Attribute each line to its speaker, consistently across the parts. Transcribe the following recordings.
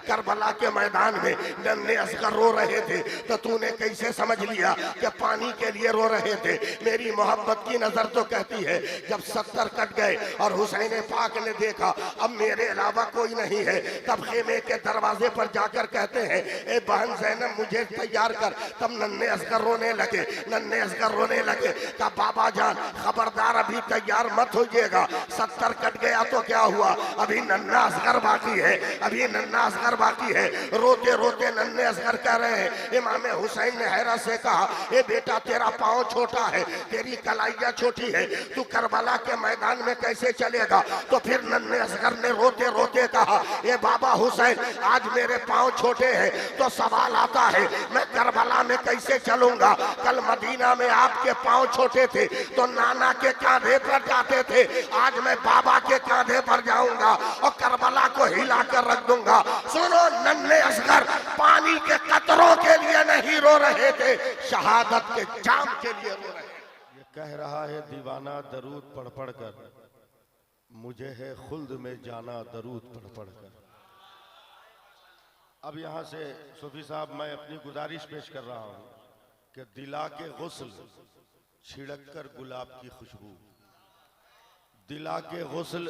Speaker 1: Karbala के मैदान में नन्हे असगर रो रहे थे तो तूने कैसे समझ लिया कि पानी के लिए रो रहे थे? मेरी मोहब्बत की नजर तो कहती है जब 70 कट गए और हुसैन पाक ने देखा अब मेरे अलावा कोई नहीं है, तब खेमे के दरवाजे पर जाकर कहते हैं ए बहन ज़ैनब मुझे तैयार कर। तब नन्हे असगर रोने लगे, नन्हे असगर रोने लगे। कहा बाबा जान खबरदार अभी तैयार मत होइएगा, 70 कट गया तो क्या हुआ, अभी नन्हा असगर बाकी है, अभी नन्हा असगर बाकी है। रोते रोते नन्हे असगर कह रहे हैं। इमाम हुसैन ने हैरत से कहा ए बेटा तेरा पाँव छोटा है, तेरी कलाइया छोटी है, तू करबला के मैदान में कैसे चलेगा? तो फिर नन्हे असगर ने रोते रोते कहा ए बाबा हुसैन आज मेरे पाँव छोटे हैं तो सवाल आता है मैं करबला में कैसे चलूंगा? कल मदीना में आपके पाँव छोटे थे तो नाना के कांधे पर जाते थे, आज मैं बाबा के कांधे पर जाऊंगा और करबला को हिला कर रख दूंगा। सुनो नन्हे असगर पानी के कतरों के लिए नहीं रो रहे थे, शहादत के जाम के लिए रो रहे थे।
Speaker 2: ये कह रहा है दीवाना दरूद पढ़ पढ़ कर, मुझे है खुल्द में जाना दरूद पढ़ पढ़ कर। अब यहाँ से सूफी साहब मैं अपनी गुजारिश पेश कर रहा हूँ कि दिला के गुस्ल छिड़क कर गुलाब की खुशबू, दिला के गुस्ल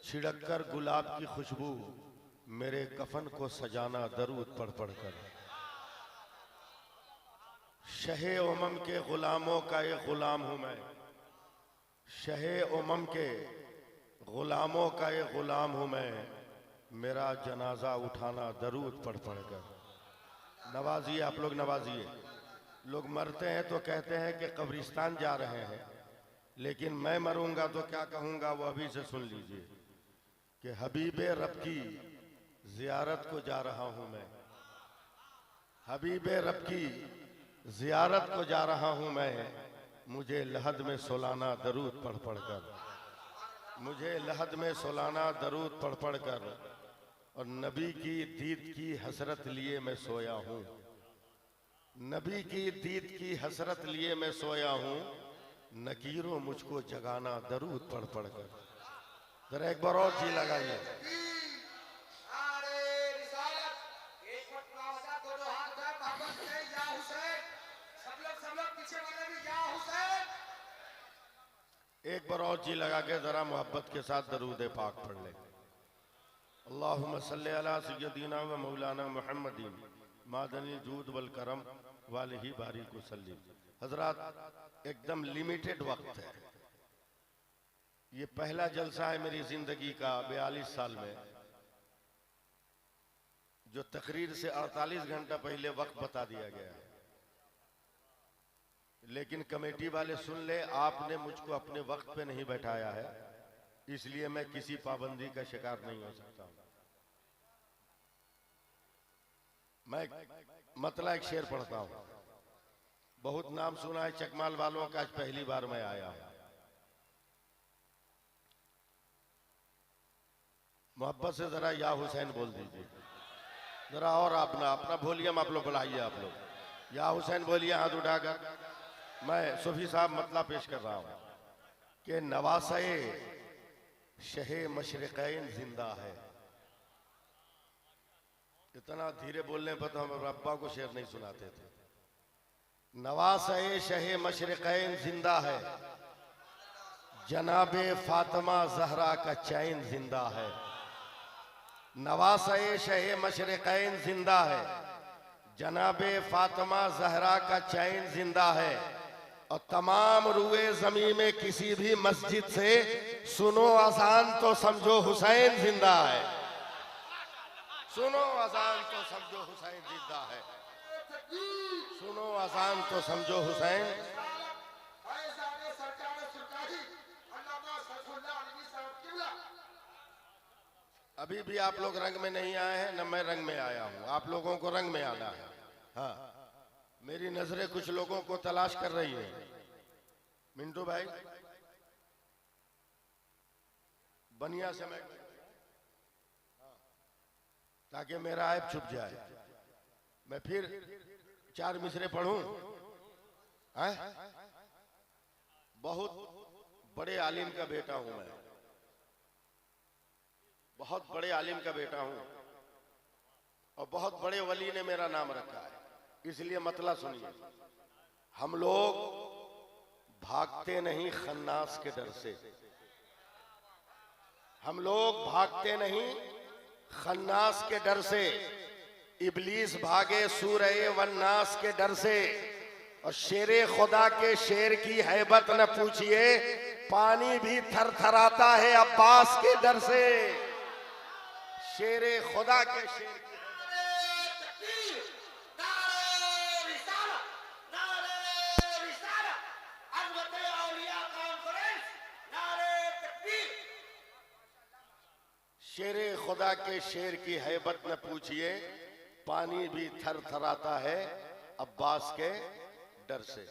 Speaker 2: छिड़क कर गुलाब की खुशबू, मेरे कफन को सजाना दरूद पढ़ पढ़ कर। शहे उमम के गुलामों का एक गुलाम हूँ मैं, शहे उमम के गुलामों का एक गुलाम हूँ मैं, मेरा जनाजा उठाना दरूद पढ़ पढ़ कर। नवाजिए आप लोग, नवाजिए। लोग मरते हैं तो कहते हैं कि कब्रिस्तान जा रहे हैं, लेकिन मैं मरूंगा तो क्या कहूंगा वो अभी से सुन लीजिए कि हबीबे रब की जियारत को जा रहा हूं मैं, हबीबे रब की जियारत को जा रहा हूं मैं, मुझे लहद में सोलाना दरूद पढ़ पढ़ कर, मुझे लहद में सोलाना दरूद पढ़ पढ़ कर। और नबी की दीद की हसरत लिए मैं सोया हूँ, नबी की दीद की हसरत लिए मैं सोया हूँ, नकीरों मुझको जगाना दरूद पढ़ पढ़ कर। जरा एक बार और जी लगाइए। एक बार और जी लगा के जरा मोहब्बत के साथ दरूद पाक पढ़ ले। अल्लाहुम्मा सल्ली अला सय्यदिना व मौलाना मुहम्मदिन मादनी जूद वल करम वालिही बारिक वसल्लिम। हजरात एकदम लिमिटेड वक्त है, ये पहला जलसा है मेरी जिंदगी का 42 साल में, जो तकरीर से 48 घंटा पहले वक्त बता दिया गया है। लेकिन कमेटी वाले सुन ले, आपने मुझको अपने वक्त पे नहीं बैठाया है, इसलिए मैं किसी पाबंदी का शिकार नहीं हो सकता हूं। मैं मतलब एक शेर पढ़ता हूं, बहुत नाम सुना है चकमाल वालों का, आज पहली बार मैं आया हूं। मोहब्बत से जरा या हुसैन बोल दीजिए जरा, और अपना वॉल्यूम आप लोग बढ़ाइए, आप लोग या हुसैन बोलिए हाथ उठाकर। मैं सूफी साहब मतलब पेश कर रहा हूं कि नवासे शहे मशरिकैन जिंदा है। इतना धीरे बोलने पर तो हम अब्बा को शेर नहीं सुनाते थे। नवासे शहे मशरिकैन जिंदा है, जनाबे फातिमा जहरा का चैन जिंदा है। नवासे शहे मशरिकैन जिंदा है, जनाबे फातिमा जहरा का चैन जिंदा है। और तमाम रुए जमी में किसी भी मस्जिद से सुनो अजान तो समझो हुसैन जिंदा है, सुनो अजान तो समझो हुसैन जिंदा है, सुनो अजान तो समझो हुसैन। अभी भी आप लोग रंग में नहीं आए हैं, न मैं रंग में आया हूं, आप लोगों को रंग में आना है। हाँ, मेरी नजरें कुछ लोगों को तलाश कर रही है। मिंटू भाई बनिया से मैं, ताकि मेरा ऐब छुप जाए, मैं फिर 4 मिसरे पढ़ूं। बहुत बड़े आलिम का बेटा हूं मैं, बहुत बड़े आलिम का बेटा हूं। और बहुत बड़े वली ने मेरा नाम रखा है, इसलिए मतलब सुनिए। हम लोग भागते नहीं खन्नास के डर से, हम लोग भागते नहीं खन्नास के डर से, इबलीस भागे सूरह वन्नास के डर से। और शेरे खुदा के शेर की हैबत न पूछिए, पानी भी थरथराता है अब्बास के डर से। शेरे खुदा के शेर की शेरे खुदा के शेर की हैबत न पूछिए, पानी भी थरथराता है अब्बास के डर से।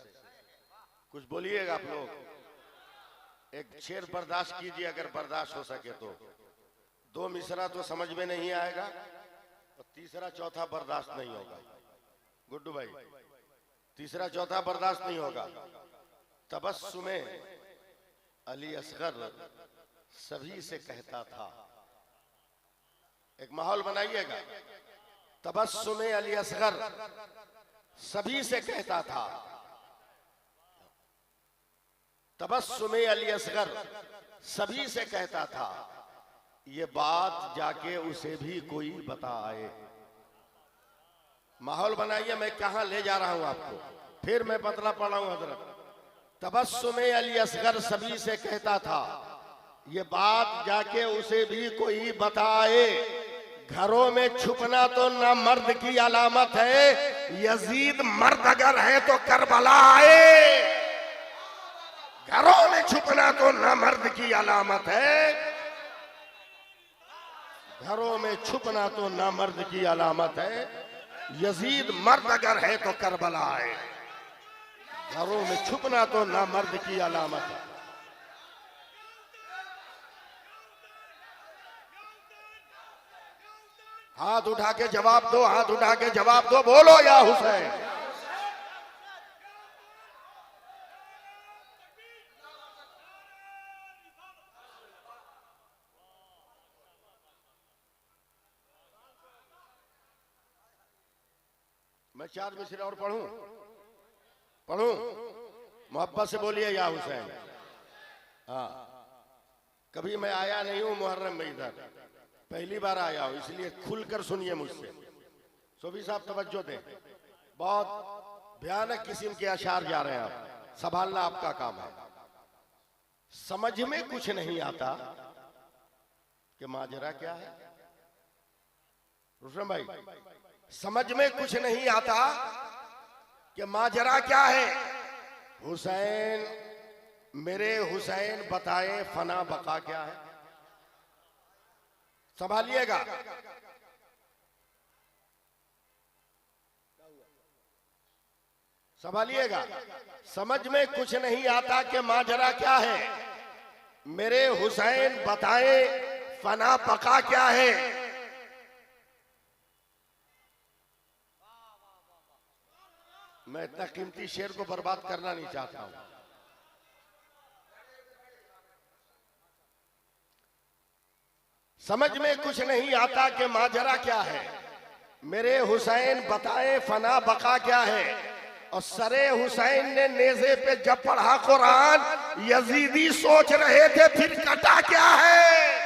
Speaker 2: कुछ बोलिएगा आप लोग। एक शेर बर्दाश्त कीजिए अगर बर्दाश्त हो सके तो। दो मिसरा तो समझ में नहीं आएगा और तीसरा चौथा बर्दाश्त नहीं होगा। गुड्डू भाई, तीसरा चौथा बर्दाश्त नहीं होगा। तबस्सुमे अली असगर सभी से कहता था। एक माहौल बनाइएगा। तबस्सुमे अली असगर सभी से कहता था। तबस्सुमे अली असगर सभी से कहता था, ये बात जाके उसे भी कोई बताए। माहौल बनाइए, मैं कहां ले जा रहा हूं आपको, फिर मैं बतला पड़ा हूं हजरत। तबस्सुमे अली असगर सभी से कहता था, ये बात जाके उसे भी कोई बताए। घरों में छुपना तो ना मर्द की अलामत है, यजीद मर्द अगर है तो करबला आए। घरों में छुपना तो ना मर्द की अलामत है, घरों में छुपना तो ना मर्द की अलामत है, यजीद मर्द अगर है तो करबला आए। घरों में छुपना तो ना मर्द की अलामत है। हाथ उठा के जवाब दो, हाथ उठा के जवाब दो, बोलो या हुसैन। मैं चार मिसरे और पढ़ूं? पढ़ूं? मोहब्बत से बोलिए या हुसैन। हाँ, कभी मैं आया नहीं हूं मुहर्रम में इधर, पहली बार आया हूं, इसलिए खुलकर सुनिए मुझसे। सोफी साहब तवज्जो दें, बहुत भयानक किस्म के अशार जा रहे हैं आप, संभालना आपका काम है। समझ में कुछ नहीं आता कि माजरा क्या है। रुस्तम भाई, समझ में कुछ नहीं आता कि माजरा क्या है। हुसैन, मेरे हुसैन बताए फना बका क्या है। संभालिएगा। संभालिएगा। समझ में कुछ नहीं आता कि माजरा क्या है। मेरे हुसैन बताए फना बका क्या है। मैं इतना कीमती शेर को बर्बाद करना नहीं चाहता हूं। समझ में कुछ नहीं आता कि माजरा क्या है। मेरे हुसैन बताए फना बका क्या है। और सरे हुसैन ने नेज़े पे जब पढ़ा कुरान, यजीदी सोच रहे थे फिर कटा क्या है।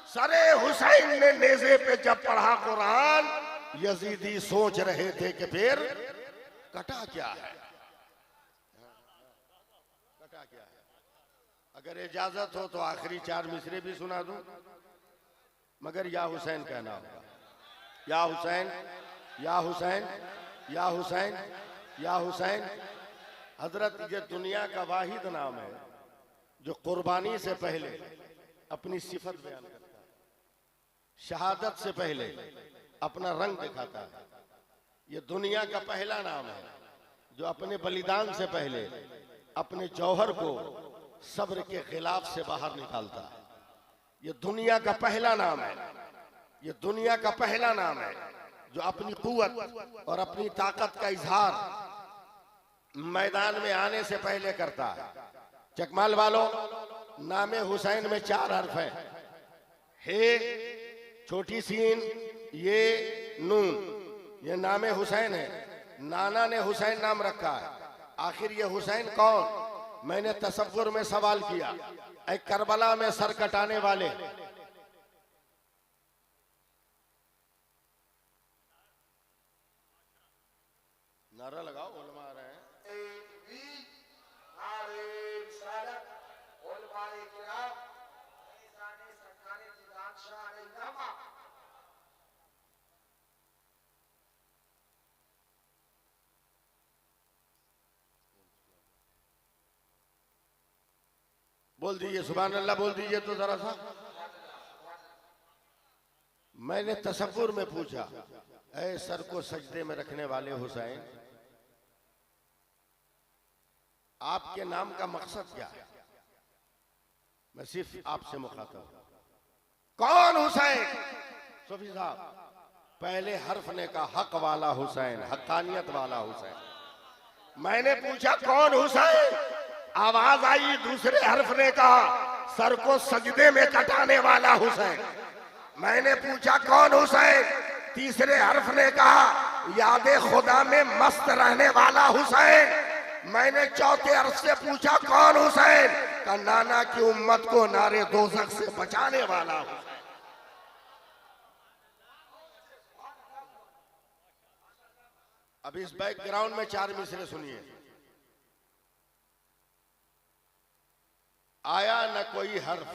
Speaker 2: सरे हुसैन ने नेज़े पे जब पढ़ा कुरान, यजीदी सोच रहे थे कि फिर कटा क्या है। कटा क्या है। अगर इजाजत हो तो आखिरी चार मिसरे भी सुना दूं, मगर या हुसैन कहना होगा। या हुसैन, या हुसैन, या हुसैन, या हुसैन। हजरत ये दुनिया का वाहिद नाम है जो कुर्बानी से पहले अपनी सिफत बयान करता है, शहादत से पहले अपना रंग दिखाता है। ये दुनिया का पहला नाम है जो अपने बलिदान से पहले अपने जौहर को सब्र के खिलाफ से बाहर निकालता है। ये दुनिया का पहला नाम है। ये दुनिया का पहला नाम है जो अपनी कुव्वत और अपनी ताकत का इजहार मैदान में आने से पहले करता है। चकमाल वालों, नामे हुसैन में 4 हर्फ है। हे, छोटी सीन ये नून, ये नाम हुसैन है। नाना ने हुसैन नाम रखा है। आखिर ये हुसैन कौन? मैंने तसव्वुर में सवाल किया, एक करबला में सर कटाने वाले, नारा लगाओ, उलमा आ रहे हैं। बोल दीजिए सुभान अल्लाह, बोल दीजिए तो जरा सा। मैंने तसव्वुर में पूछा, ऐ सर को सजदे में रखने वाले हुसैन, आपके नाम का मकसद क्या है? मैं सिर्फ आपसे मुखातब हूं, कौन हुसैन? सूफी साहब, पहले हर्फ ने कहा हक वाला हुसैन, हक्कानियत वाला हुसैन। मैंने पूछा कौन हुसैन? आवाज आई दूसरे हर्फ ने कहा सर को सजदे में कटाने वाला हुसैन। मैंने पूछा कौन हुसैन? तीसरे हर्फ ने कहा यादे खुदा में मस्त रहने वाला हुसैन। मैंने चौथे हर्फ से पूछा कौन हुसैन? का नाना की उम्मत को नारे दोज़ख से बचाने वाला हुसैन। अब इस बैकग्राउंड में 4 मिसरे सुनिए। आया न कोई हर्फ,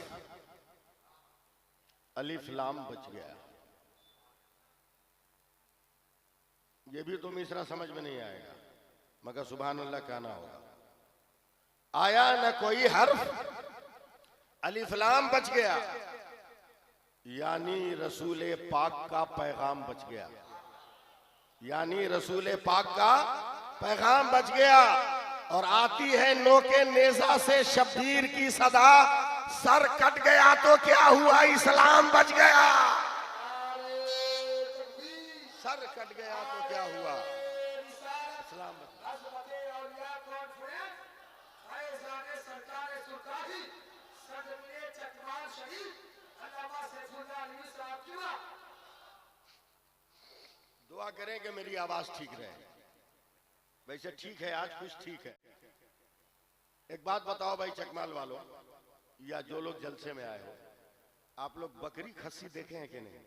Speaker 2: अलिफ लाम बच गया। ये भी तो मिसरा समझ में नहीं आएगा, मगर सुभान अल्लाह कहना होगा। आया न कोई हर्फ, अलिफ लाम बच गया, यानी रसूल पाक का पैगाम बच गया, यानी रसूल पाक का पैगाम बच गया। और आती है नोके नेजा से शब्बीर की सदा, सर कट गया तो क्या हुआ, इस्लाम बच गया। सर कट गया तो क्या हुआ, इस्लाम बच गया। दुआ करें कि मेरी आवाज ठीक रहे। वैसे ठीक है, आज कुछ ठीक है। एक बात बताओ भाई चकमाल वालों, या जो लोग जलसे में आए हो, आप लोग बकरी खस्सी देखे हैं कि नहीं?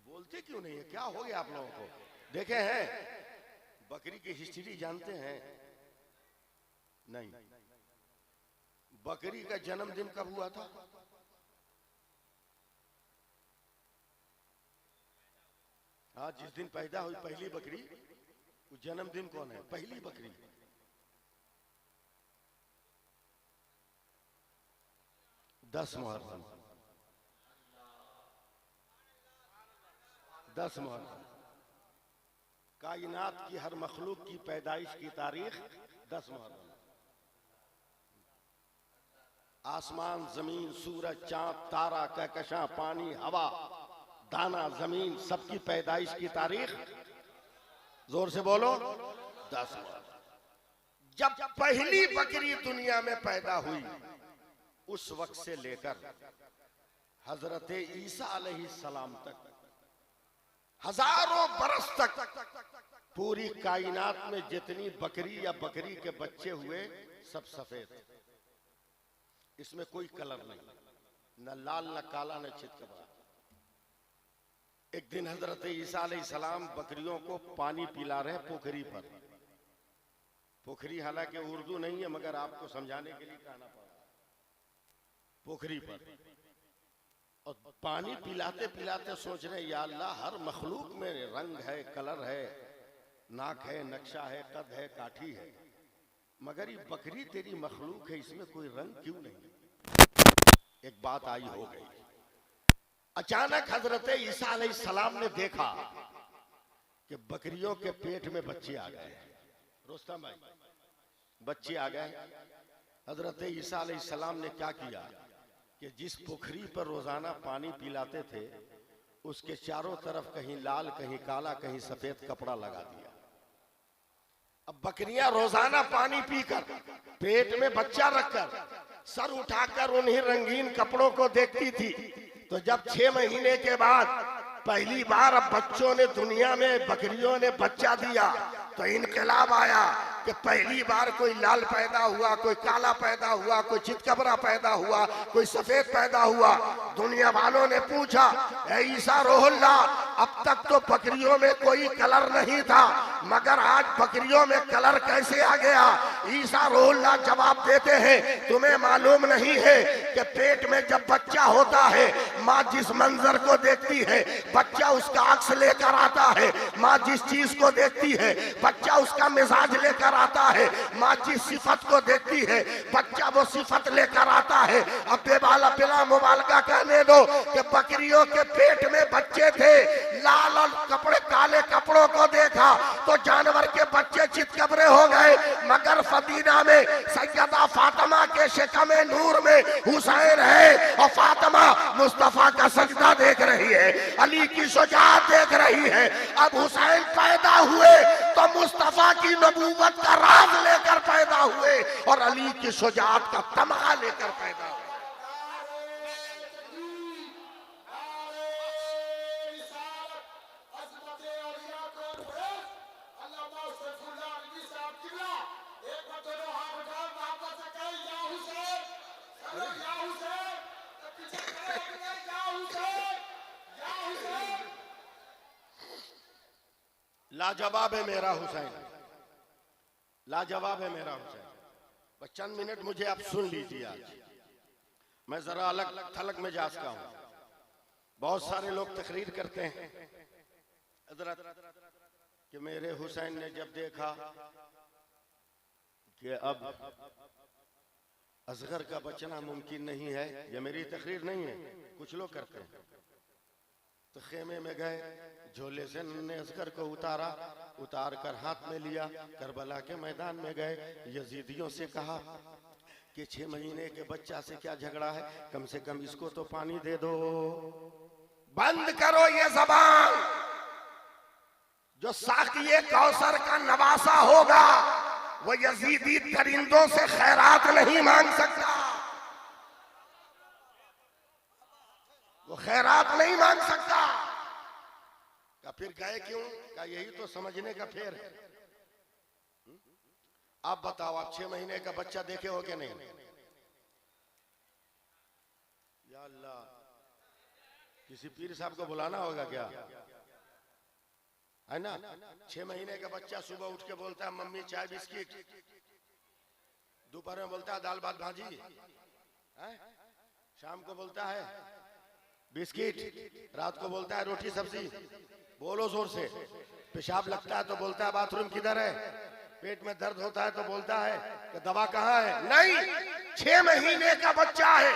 Speaker 2: बोलते क्यों नहीं है, क्या हो गया आप लोगों को? देखे हैं? बकरी की हिस्ट्री जानते हैं? नहीं। बकरी का जन्मदिन कब हुआ था? हाँ, जिस दिन पैदा हुई पहली बकरी, वो जन्मदिन कौन है? पहली बकरी 10 मुहर्रम। 10 मुहर्रम। कायनात की हर मखलूक की पैदाइश की तारीख 10 मुहर्रम। आसमान, जमीन, सूरज, चांद, तारा, कहकशां, पानी, हवा, दाना, जमीन, सबकी पैदाइश की तारीख, जोर से बोलो, 10 मुहर्रम। जब पहली बकरी दुनिया में पैदा हुई, उस वक्त से लेकर हजरत ईसा अलैहिस्सलाम तक हजारों बरस तक पूरी कायनात में जितनी बकरी या बकरी के बच्चे हुए सब सफेद, इसमें कोई कलर नहीं, न लाल न काला न चितकबरा। एक दिन हजरत ईसा अलैहिस्सलाम बकरियों को पानी पिला रहे पोखरी पर। पोखरी हालांकि उर्दू नहीं है, मगर आपको समझाने के लिए कहना पड़ा। पोखरी पर और पानी पिलाते पिलाते सोच रहे या अल्लाह, हर मखलूक में रंग है, कलर है, नाक है, नक्शा है, कद है, काठी है, मगर ये बकरी तेरी मखलूक है, इसमें कोई रंग क्यों नहीं? एक बात आई हो गई। अचानक हजरत ईसा अलैहिस्सलाम ने देखा कि बकरियों के पेट में बच्चे आ गए। रोस्तम भाई, बच्चे आ गए। हजरत ईसा अलैहिस्सलाम ने क्या किया कि जिस पोखरी पर रोजाना पानी पिलाते थे, उसके चारों तरफ कहीं लाल, कहीं काला, कहीं सफेद कपड़ा लगा दिया। अब बकरियां रोजाना पानी पीकर पेट में बच्चा रखकर
Speaker 1: सर उठाकर उन्हीं रंगीन कपड़ों को देखती थी। तो जब 6 महीने के बाद पहली बार अब बच्चों ने दुनिया में बकरियों ने बच्चा दिया तो इनकलाब आया कि पहली बार कोई लाल पैदा हुआ, कोई काला पैदा हुआ, कोई चितकबरा पैदा हुआ, कोई सफेद पैदा हुआ। दुनिया वालों ने पूछा, ए ईसा रोहुल्ला, अब तक तो बकरियों में कोई कलर नहीं था, मगर आज बकरियों में कलर कैसे आ गया? ईसा रोहुल्ला जवाब देते हैं, तुम्हें मालूम नहीं है कि पेट में जब बच्चा होता है, माँ जिस मंजर को देखती है बच्चा उसका अक्स लेकर आता है। माँ जिस चीज को देखती है बच्चा उसका मिजाज लेकर आता है। माँ जिस सिफत को देखती है बच्चा वो सिफत लेकर आता है। अब बेबाला बिला मुबालगा कहने दो कि बकरियों के पेट में बच्चे थे, लाल और कपड़े काले कपड़ों को देखा तो जानवर के बच्चे चितकबरे हो गए, मगर फदीना में सैयदा फातिमा के शिकमे नूर में हुसैन है और फातिमा मुस्तफा का सजदा देख रही है, अली की शुजाअत देख रही है। अब हुसैन पैदा हुए तो मुस्तफा की नबूवत का राज लेकर पैदा हुए और अली की शुजाअत का तमगा लेकर पैदा हुए। लाजवाब है मेरा हुसैन, लाजवाब है मेरा हुसैन। बस चंद मिनट मुझे आप सुन लीजिए। आज मैं जरा अलग थलग में जा सका हूं। बहुत सारे लोग तकरीर करते हैं हजरत कि मेरे हुसैन ने जब देखा कि अब असगर का बचना मुमकिन नहीं है, ये मेरी तकरीर नहीं है, कुछ लोग करते हैं, तो खेमे में गए, झोले से नन्हे असगर को उतारा, उतार कर हाथ में लिया, करबला के मैदान में गए, यजीदियों से कहा कि 6 महीने के बच्चा से क्या झगड़ा है, कम से कम इसको तो पानी दे दो। बंद करो ये जबान, जो साकिए कौसर का नवासा होगा वो यजीदी दरिंदों से खैरात नहीं मांग सकता, वो खैरात नहीं मांग सकता। का फिर गए क्यों? का यही तो समझने का फेर है। आप बताओ, आप 6 महीने का बच्चा देखे हो कि नहीं? या अल्लाह, किसी पीर साहब को बुलाना होगा क्या, है ना? 6 महीने का बच्चा सुबह उठ के बोलता है मम्मी चाय बिस्किट, दोपहर में बोलता है दाल भात भाजी, शाम को बोलता है बिस्किट, रात को बोलता है रोटी सब्जी। बोलो जोर से। पेशाब लगता है तो बोलता है बाथरूम किधर है, पेट में दर्द होता है तो बोलता है कि दवा कहाँ है। नहीं, 6 महीने का बच्चा है,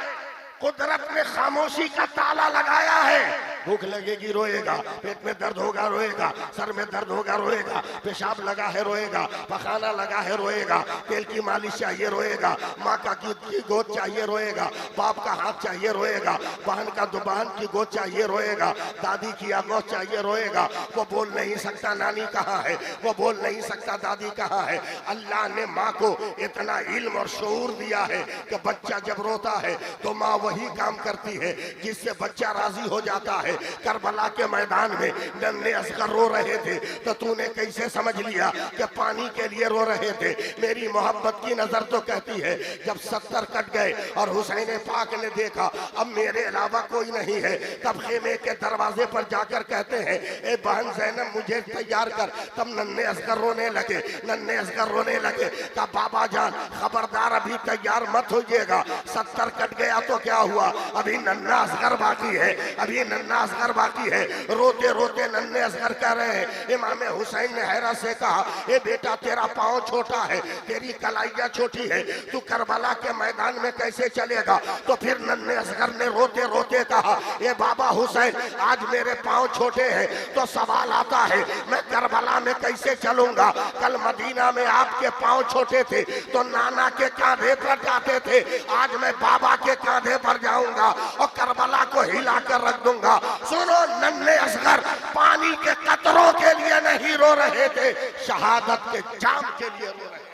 Speaker 1: कुदरत ने खामोशी का ताला लगाया है। भूख लगेगी रोएगा, पेट में दर्द होगा रोएगा, सर में दर्द होगा रोएगा, पेशाब लगा है रोएगा, पखाना लगा है रोएगा, तेल की मालिश चाहिए रोएगा, माँ का की गोद चाहिए रोएगा, बाप का हाथ चाहिए रोएगा, बहन का दुबहन की गोद चाहिए रोएगा, दादी की आगोद चाहिए रोएगा। वो बोल नहीं सकता नानी कहाँ है, वो बोल नहीं सकता दादी कहाँ है। अल्लाह ने माँ को इतना इल्म और शऊर दिया है कि बच्चा जब रोता है तो माँ वही काम करती है जिससे बच्चा राजी हो जाता है। करबला के मैदान में नन्हे असगर रो रहे थे तो तूने कैसे समझ लिया कि पानी के लिए रो रहे थे? मेरी मोहब्बत की नजर तो कहती है जब 70 कट गए और हुसैन पाक ने देखा अब मेरे अलावा कोई नहीं है, तब खेमे के दरवाजे पर जाकर कहते हैं ए बहन ज़ैनब मुझे तैयार कर। तब नन्हे असगर रोने लगे, नन्हे असगर रोने लगे। कहा बाबा जान खबरदार अभी तैयार मत होइएगा, 70 कट गया तो क्या हुआ, अभी नन्हा असगर बाकी है, अभी नन्हा असगर बाकी है। रोते रोते नन्हे असगर कह रहे हैं। इमाम हुसैन ने हैरत से कहा ए बेटा तेरा पाँव छोटा है, तेरी कलाइया छोटी है, तू करबला के मैदान में कैसे चलेगा? तो फिर नन्हे असगर ने रोते रोते कहा ए बाबा हुसैन आज मेरे पाँव छोटे हैं तो सवाल आता है मैं करबला में कैसे चलूंगा? कल मदीना में आपके पाँव छोटे थे तो नाना के कांधे पर जाते थे, आज मैं बाबा के कांधे पर जाऊंगा और करबला को हिला कर रख दूंगा। सुनो, नन्हे असगर पानी के कतरों के लिए नहीं रो रहे थे, शहादत के जाम के लिए रो रहे थे।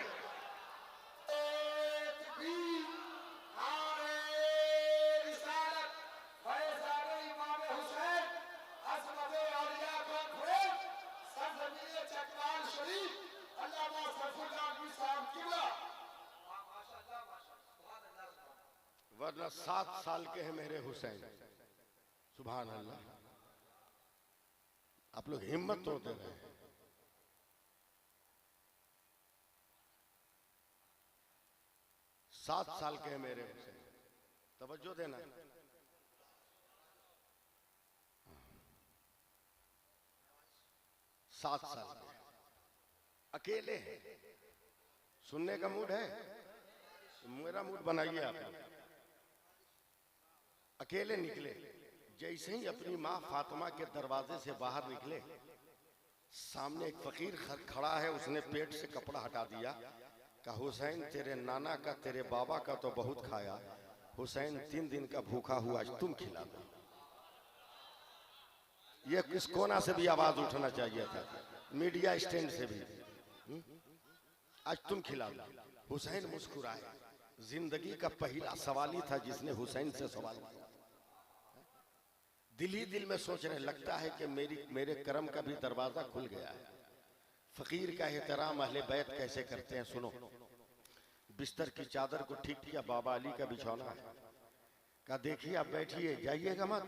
Speaker 2: वरना 7 साल के हैं मेरे हुसैन। सुभान अल्लाह। आप लोग हिम्मत तोड़ते रहे। 7 साल के हैं मेरे हुसैन। तवज्जो देना। 7 साल के अकेले हैं। सुनने का मूड है? मेरा मूड बनाइए आप। अकेले निकले। जैसे ही अपनी माँ फातिमा के दरवाजे से बाहर निकले, सामने एक फकीर खड़ा है। उसने पेट से कपड़ा हटा दिया। कहा हुसैन तेरे नाना का तेरे बाबा का तो बहुत खाया, हुसैन 3 दिन का भूखा हुआ, आज तुम खिला दो। ये किस कोना से भी आवाज उठना चाहिए था, मीडिया स्टैंड से भी। आज तुम खिला दो। हुसैन मुस्कुराए। जिंदगी का पहला सवाल ही था जिसने हुसैन से सवाल किया। दिल ही दिल में सोचने लगता है कि मेरे करम का भी दरवाजा खुल गया है। फकीर का एहतराम अहले बैत कैसे करते हैं सुनो। बिस्तर की चादर को ठीक किया, बाबा अली का बिछौना है। कहा देखिए आप बैठिए, जाइएगा मत।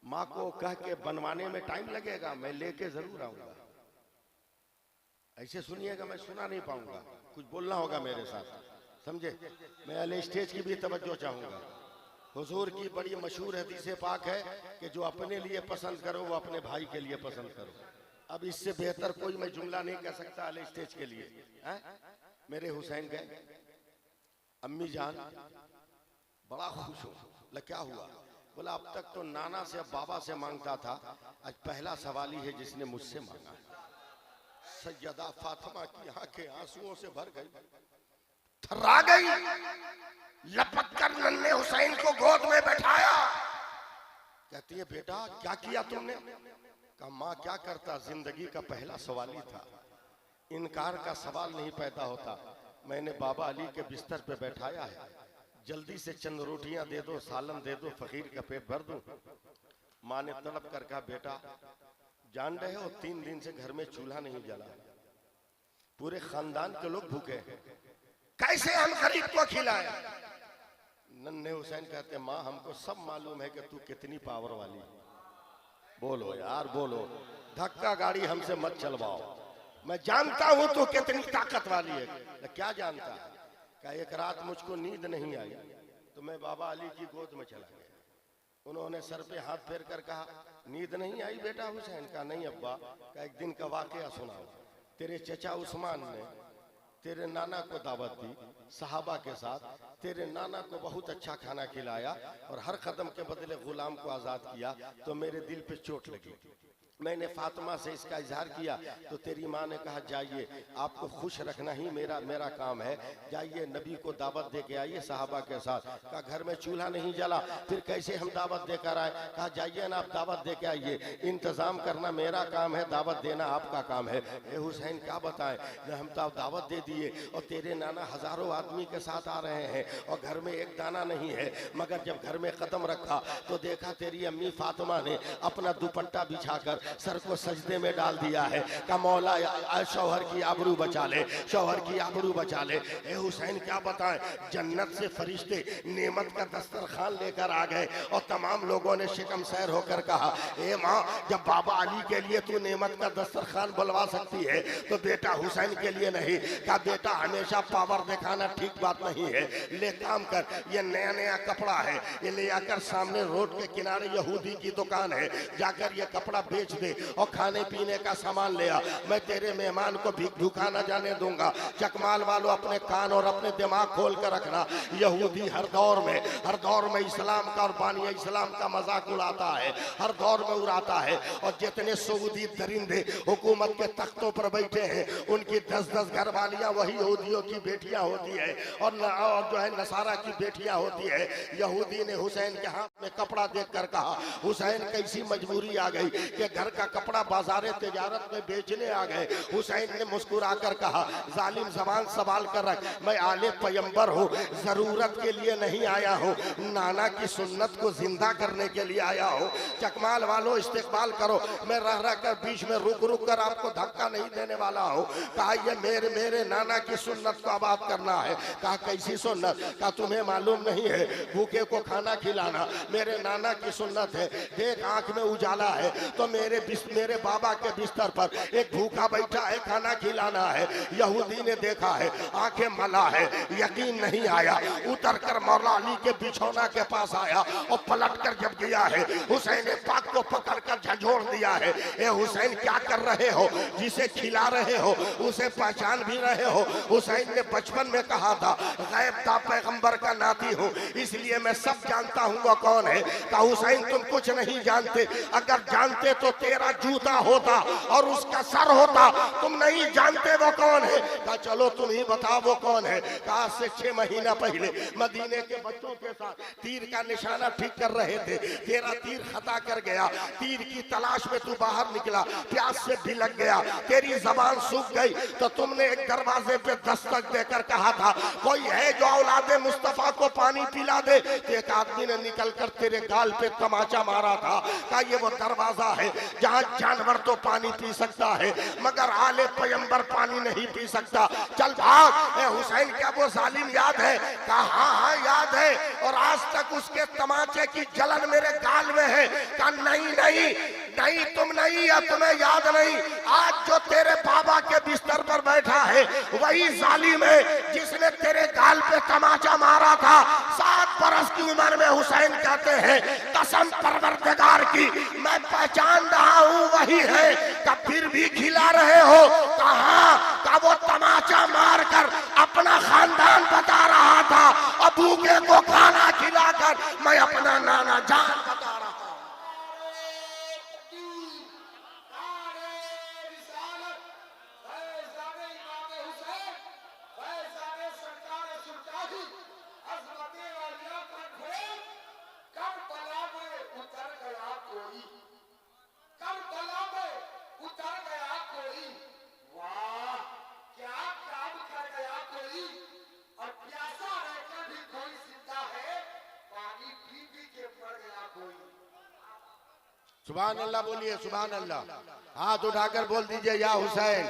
Speaker 2: माँ को कह के बनवाने में टाइम लगेगा, मैं लेके जरूर आऊंगा। ऐसे सुनिएगा, मैं सुना नहीं पाऊंगा, कुछ बोलना होगा मेरे साथ, समझे। मैं अहले स्टेज की भी तवज्जो चाहूंगा। हुजूर की बड़ी मशहूर हदीस पाक है कि जो अपने लिए पसंद करो वो अपने भाई के लिए पसंद करो। अब इससे बेहतर कोई मैं जुमला नहीं कह सकता अहले स्टेज के लिए। मेरे हुसैन गए। अम्मी जान बड़ा खुश हो। क्या हुआ? बोला अब तक तो नाना से अब बाबा से मांगता था, आज पहला सवाल ही है जिसने मुझसे मांगा। सैयदा फातिमा की आंखें आंसुओं से भर गई,
Speaker 1: थर्रा गई, लपक कर नन्हे हुसैन को गोद में बैठाया।
Speaker 2: कहती है बेटा क्या किया तुमने? कहा माँ क्या करता, जिंदगी का पहला सवाल ही था, इनकार का सवाल नहीं पैदा होता। मैंने बाबा अली के बिस्तर पे बैठाया है, जल्दी से चंद रोटियां दे दो, सालन दे दो, फकीर का पेट भर दो। माँ ने तड़प कर कहा बेटा जान रहे हो 3 दिन से घर में चूल्हा नहीं जला, पूरे खानदान के लोग भूखे हैं,
Speaker 1: कैसे हम गरीब को खिलाए?
Speaker 2: नन्हे हुसैन कहते माँ हमको सब मालूम है कि तू कितनी पावर वाली है। बोलो यार बोलो, धक्का गाड़ी हमसे मत चलवाओ।
Speaker 1: मैं जानता हूं तू कितनी ताकत वाली है।
Speaker 2: क्या जानता है? क्या एक रात मुझको नींद नहीं आई तो मैं बाबा अली की गोद में चला गया। उन्होंने सर पे हाथ फेर कर कहा नींद नहीं आई बेटा हुसैन? का नहीं अब्बा। का एक दिन का वाकया सुनाओ। तेरे चचा उस्मान ने तेरे नाना को दावत दी सहाबा के साथ, तेरे नाना को बहुत अच्छा खाना खिलाया और हर कदम के बदले गुलाम को आजाद किया, तो मेरे दिल पे चोट लगी। मैंने फातिमा से इसका इजहार किया तो तेरी माँ ने कहा जाइए, आपको खुश रखना ही मेरा काम है, जाइए नबी को दावत दे के आइए सहाबा के साथ। कहा घर में चूल्हा नहीं जला, फिर कैसे हम दावत देकर आए? कहा जाइए ना आप दावत दे के आइए, इंतजाम करना मेरा काम है, दावत देना आपका काम है। ए हुसैन क्या बताएं, हम तो दावत दे दिए और तेरे नाना हजारों आदमी के साथ आ रहे हैं और घर में एक दाना नहीं है। मगर जब घर में कदम रखा तो देखा तेरी अम्मी फातिमा ने अपना दुपट्टा बिछाकर सर को सजदे में डाल दिया है। का मौला शौहर की आबरू बचा ले, शौहर की आबरू बचा ले। ए हुसैन क्या बताएं, जन्नत से फरिश्ते नेमत का दस्तरखान लेकर आ गए और तमाम लोगों ने शिकम सैर होकर कहा ए माँ जब बाबा अली के लिए तू नेमत का दस्तरखान बुलवा सकती है तो बेटा हुसैन के लिए नहीं। का बेटा हमेशा पावर दिखाना ठीक बात नहीं है, ले काम कर, ये नया नया कपड़ा है, ये ले आकर सामने रोड के किनारे यहूदी की दुकान है, जाकर ये कपड़ा बेच दे और खाने पीने का सामान ले आ। मैं तेरे मेहमान को भूखा न जाने दूंगा। चकमाल वालों अपने कान और अपने दिमाग खोल कर रखना, यहूदी हर दौर में इस्लाम का और बानी इस्लाम का मजाक उड़ाता है, हर दौर में उड़ाता है। और जितने सऊदी दरिंदे हुकूमत के तख्तों पर बैठे हैं उनकी 10-10 घरवालियां वही यहूदियों की बेटियां होती है और जो है नसारा की बेटियां होती है। यहूदी ने हुसैन के हाथ में कपड़ा देख कर कहा हुसैन कैसी मजबूरी आ गई कि घर
Speaker 1: घर का कपड़ा बाजारे तिजारत में बेचने आ गए। हुसैन ने मुस्कुराकर कहा, जालिम जबान संभाल कर रख, मैं आले पैगंबर हूँ, जरूरत के लिए नहीं आया हूँ, नाना की सुन्नत को जिंदा करने के लिए आया हूँ। चकमाल वालों इस्तेकबाल करो, मैं रह रह कर बीच में रुक रुक कर आपको धक्का नहीं देने वाला हूँ। कहा ये मेरे नाना की सुन्नत को आबाद करना है। कहा कैसी सुन्नत? कहा तुम्हें मालूम नहीं है, भूखे को खाना खिलाना मेरे नाना की सुन्नत है। देख आंख में उजाला है तो मेरे बाबा के बिस्तर पर एक भूखा बैठा है, खाना खिलाना है। यहूदी ने देखा है, आंखें मला है, यकीन नहीं आया, उतर कर मौला अली के बिछौना के पास आया और पलट कर जब गया है, हुसैन पाक को पकड़ कर झंझोड़ दिया है। ए हुसैन क्या कर रहे हो? जिसे खिला रहे हो उसे पहचान भी रहे हो? हुसैन ने बचपन में कहा था, गैब था पैगंबर का नाती हूँ, इसलिए मैं सब जानता हूँ वो कौन है। कहा हुसैन तुम कुछ नहीं जानते, अगर जानते तो तेरा जूता होता और उसका सर होता, तुम नहीं जानते वो कौन है। कहा चलो तुम ही बताओ वो कौन है। कहा से 6 महीना पहले मदीने के बच्चों के साथ तीर का निशाना ठीक कर रहे थे, तेरा तीर खता कर गया, तीर की तलाश में तू बाहर निकला, प्यास से भिलक गया, तेरी जबान सूख गई, तो तुमने एक दरवाजे पे दस्तक देकर कहा था, कोई है जो औलादे मुस्तफा को पानी पिला दे। तो एक आदमी ने निकल कर तेरे गाल पे तमाचा मारा था। कहा ये वो दरवाजा है जहाँ जानवर तो पानी पी सकता है मगर आले पैगंबर पानी नहीं पी सकता, चल भाग। ए हुसैन क्या वो जालिम याद है? कहा हाँ याद है, और आज तक उसके तमाचे की जलन मेरे गाल में है। कहा नहीं तुम नहीं, या तुम्हें याद नहीं, आज जो तेरे बाबा के बिस्तर पर बैठा है वही जालिम है जिसने तेरे गाल पे तमाचा मारा था। 7 बरस की उम्र में हुसैन कहते हैं, कसम परवरदिगार की मैं पहचान रहा हूँ वही है। कब फिर भी खिला रहे हो? कहा का वो तमाचा मारकर अपना खानदान बता रहा था, और भूखे को खाना खिलाकर मैं अपना नाना जान बता रहा हूं। सुभान अल्लाह बोलिए, सुभान अल्लाह। हाथ उठाकर बोल दीजिए या हुसैन।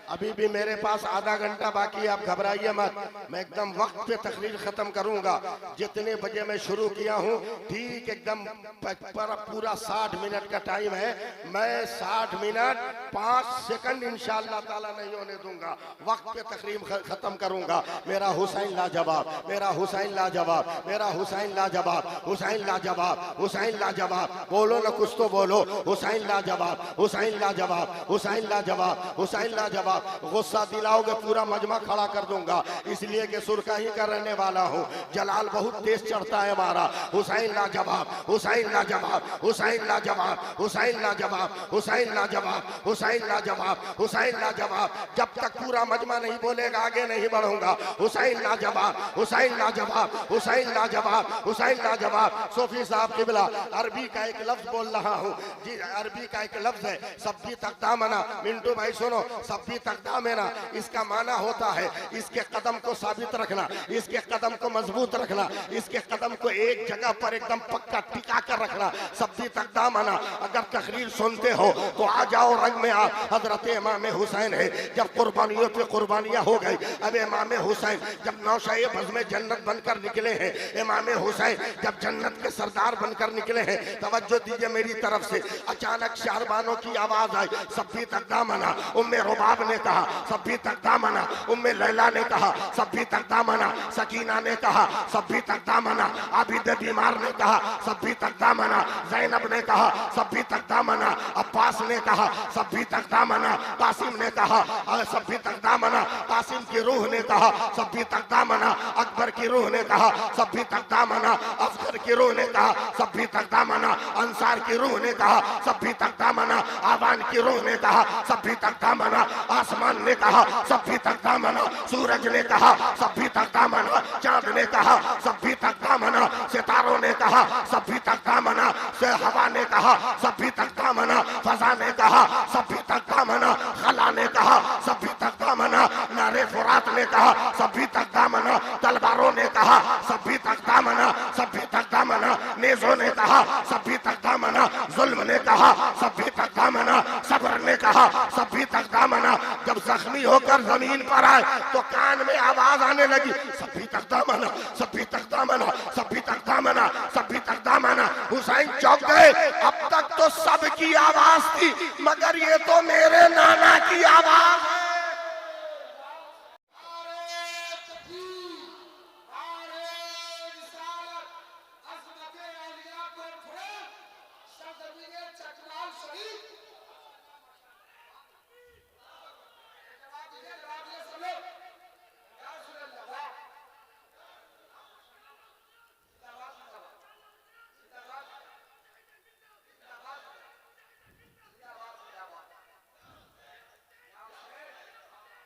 Speaker 1: अभी भी मेरे पास आधा घंटा बाकी है, आप घबराइए मत, मैं एकदम वक्त पे तकरीर खत्म करूंगा। जितने बजे मैं शुरू किया हूँ ठीक एकदम पूरा 60 मिनट का टाइम है, मैं 60 मिनट 5 सेकंड इंशाअल्लाह ताला नहीं होने दूंगा, वक्त पे तकरीर खत्म करूंगा। मेरा हुसैन लाजवाब, मेरा हुसैन लाजवाब, मेरा हुसैन लाजवाब, हुसैन लाजवाब, हुसैन लाजवाब। बोलो ना कुछ तो बोलो, हुसैन लाजवाब, हुसैन लाजवाब, हुसैन लाजवाब, हुसैन लाजवाब। गुस्सा दिलाओगे पूरा मजमा खड़ा कर दूंगा, इसलिए कि सुरखा ही का रहने वाला हूँ, जलाल बहुत तेज चढ़ता है हमारा। हुसैन लाजवाब, हुसैन लाजवाब, हुसैन लाजवाब, हुसैन लाजवाब, हुसैन लाजवाब, हुसैन लाजवाब, हुसैन लाजवाब। जब तक पूरा मजमा नहीं बोलेगा आगे नहीं बढ़ूंगा। हुसैन लाजवाब, हुसैन लाजवाब, हुसैन लाजवाब, हुसैन लाजवाब। सोफी साहब किबला अरबी का एक लफ्ज बोल रहा हूँ जी, अरबी का एक लफ्ज है सब्जी तकदामना। मिंटू भाई सुनो, सब्जी तकदामना इसका माना होता है इसके कदम को साबित रखना, इसके कदम को मजबूत रखना, इसके कदम को एक जगह पर एकदम पक्का टिका कर रखना। सब्जी तकदामना। अगर तकरीर सुनते हो तो आ जाओ रंग में आप। हजरत इमाम हुसैन है, जब कुर्बानियों पे कुर्बानियां हो गई, अब इमाम हुसैन जब नौशाए बज़्म जन्नत बनकर निकले हैं, इमाम हुसैन जब जन्नत के सरदार बनकर निकले हैं, तवज्जो दीजिए मेरी तरफ से। अचानक शारबानों की आवाज आई, सब्जी तकदामना। उम्मे रुबाब ने कहा सब्जी तकदामना, उम्मे लैला ने कहा सब्जी तकदामना, सकीना ने कहा सब्जी तकदामना, आबिद बीमार ने कहा सब्जी तकदामना, ज़ैनब ने कहा सब्जी तकदामना, अब्बास ने कहा सब्जी तकदामना, कासिम ने कहा सब्जी तकदामना, कासिम की रूह ने कहा सब्जी तकदामना, अकबर की रूह ने कहा सब्जी तकदामना, अफसर की रूह ने कहा सब्जी तकदामना, अंसार की रूह ने कहा सब्जी तकदामना, आवान की रूह ने कहा सब्जी तकदामना, आसमान ने कहा सब भी तख्ता मना, सूरज ने कहा सब भी तख्ता मना, चांद ने कहा सब भी तख्ता मना, सितारों ने कहा सब भी तख्ता मना, से हवा ने कहा सब भी तख्ता मना, फजा ने कहा सब भी तख्ता मना, खला ने कहा सब भी तख्ता मना, नारे फुरात ने कहा सब भी तख्ता मना, तलवारों ने कहा सब भी तख्ता मना, सब भी तख्ता मना, नेज़ों ने कहा सब भी तख्ता मना, जुल्म ने कहा सब भी तख्ता मना, सब्र ने कहा सब भी तख्ता मना। जब जख्मी होकर जमीन पर आए तो कान में आवाज आने लगी सब भी तख्ता मना, सब भी तख्ता मना, सब भी तख्ता मना, सब भी तख्ता मना। हुसैन चौंक गए, अब तक तो सबकी आवाज थी मगर ये तो मेरे नाना की आवाज है।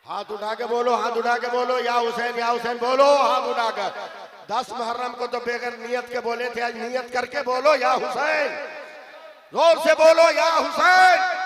Speaker 2: हाथ उठा के बोलो, हाथ उठा के बोलो, या हुसैन बोलो, हाथ उठाकर। 10 मुहर्रम को तो बेगर नियत के बोले थे, आज नियत करके बोलो या हुसैन, जोर से बोलो या हुसैन।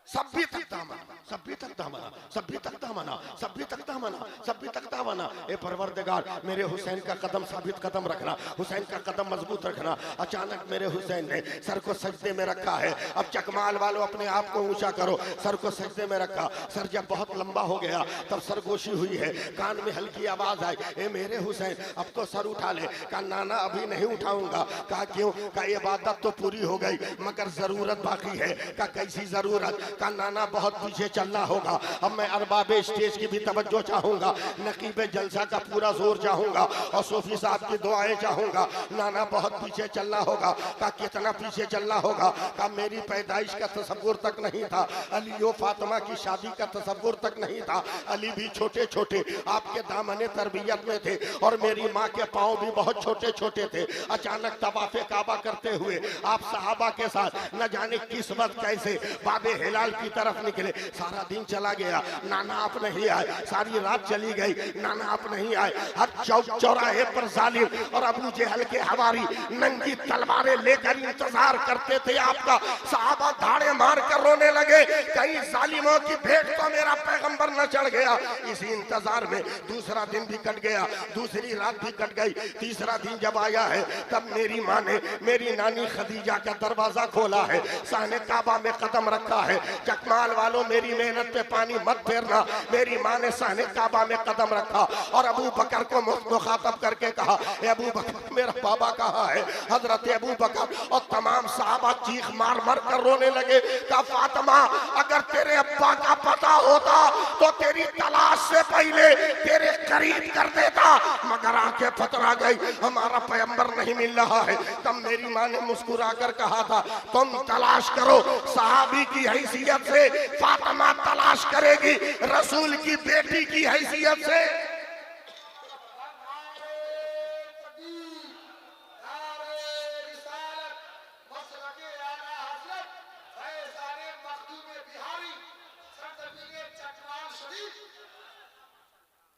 Speaker 2: सब भी तख्ता मना, सब भी तख्ता मना, सब भी तख्ता मना, सब भी तख्ता मना, सब भी तख्ता मना। ए परवरदिगार, मेरे हुसैन का कदम साबित कदम रखना, हुसैन का कदम मजबूत रखना। अचानक मेरे हुसैन ने सर को सजदे में रखा है। अब चकमाल वालों अपने आप को ऊंचा करो, सर को सजदे में रखा। सर जब बहुत लंबा हो गया तब सरगोशी हुई है, कान में हल्की आवाज आई, ए मेरे हुसैन अब तो सर उठा ले। कहा नाना अभी नहीं उठाऊंगा। कहा क्यों? कहा इबादत तो पूरी हो गई मगर जरूरत बाकी है। कहा कैसी जरूरत? का नाना बहुत पीछे चलना होगा। अब मैं अरबाबे स्टेज की भी तवज्जो चाहूंगा, नकीबे जलसा का पूरा जोर चाहूंगा और सूफी साहब की दुआएं चाहूंगा। नाना बहुत पीछे चलना होगा। का कितना पीछे चलना होगा? का मेरी पैदाइश का तसव्वुर तक नहीं था, अली और फातिमा की शादी का तसव्वुर तक नहीं था। अली भी छोटे छोटे आपके दामने तरबियत में थे और मेरी माँ के पाँव भी बहुत छोटे छोटे थे। अचानक तवाफे काबा करते हुए आप सहाबा के साथ न जाने किस वक्त कैसे बाबे हिलाल की तरफ निकले। सारा दिन चला गया, नाना आप नहीं आए। सारी रात चली गई, नाना आप नहीं आए। हर चौक चौराहे पर जालिम और अबू जहल के हवारी नंगी तलवारें लेकर इंतजार करते थे आपका। सहाबा धाड़े मार कर रोने लगे, कहीं जालिमों की भेंट तो मेरा पैगंबर न चढ़ गया। इसी इंतजार में दूसरा दिन भी कट गया, दूसरी रात भी कट गई। तीसरा दिन जब आया है तब मेरी माँ ने मेरी नानी खदीजा का दरवाजा खोला है, साहने काबा में कदम रखा है। चकमाल वालों मेरी मेहनत पे पानी मत फेरना। मेरी माँ ने साहने काबा में कदम रखा और अबू बकर को मुखातब करके कहा, अबू बकर मेरा बाबा कहाँ है? हजरत अबू बकर और तमाम सहाबा चीख मार मार कर रोने लगे। कहा फातिमा अगर तेरे अब्बा का पता होता तो तेरी तलाश से पहले तेरे करीब कर देता, मगर आंखें फतरा गई, हमारा पैगंबर नहीं मिल रहा है। तब मेरी माँ ने मुस्कुरा कर कहा था तुम तलाश करो, सहाबी की हैसियत से फातिमा तलाश करेगी, रसूल की बेटी की हैसियत से।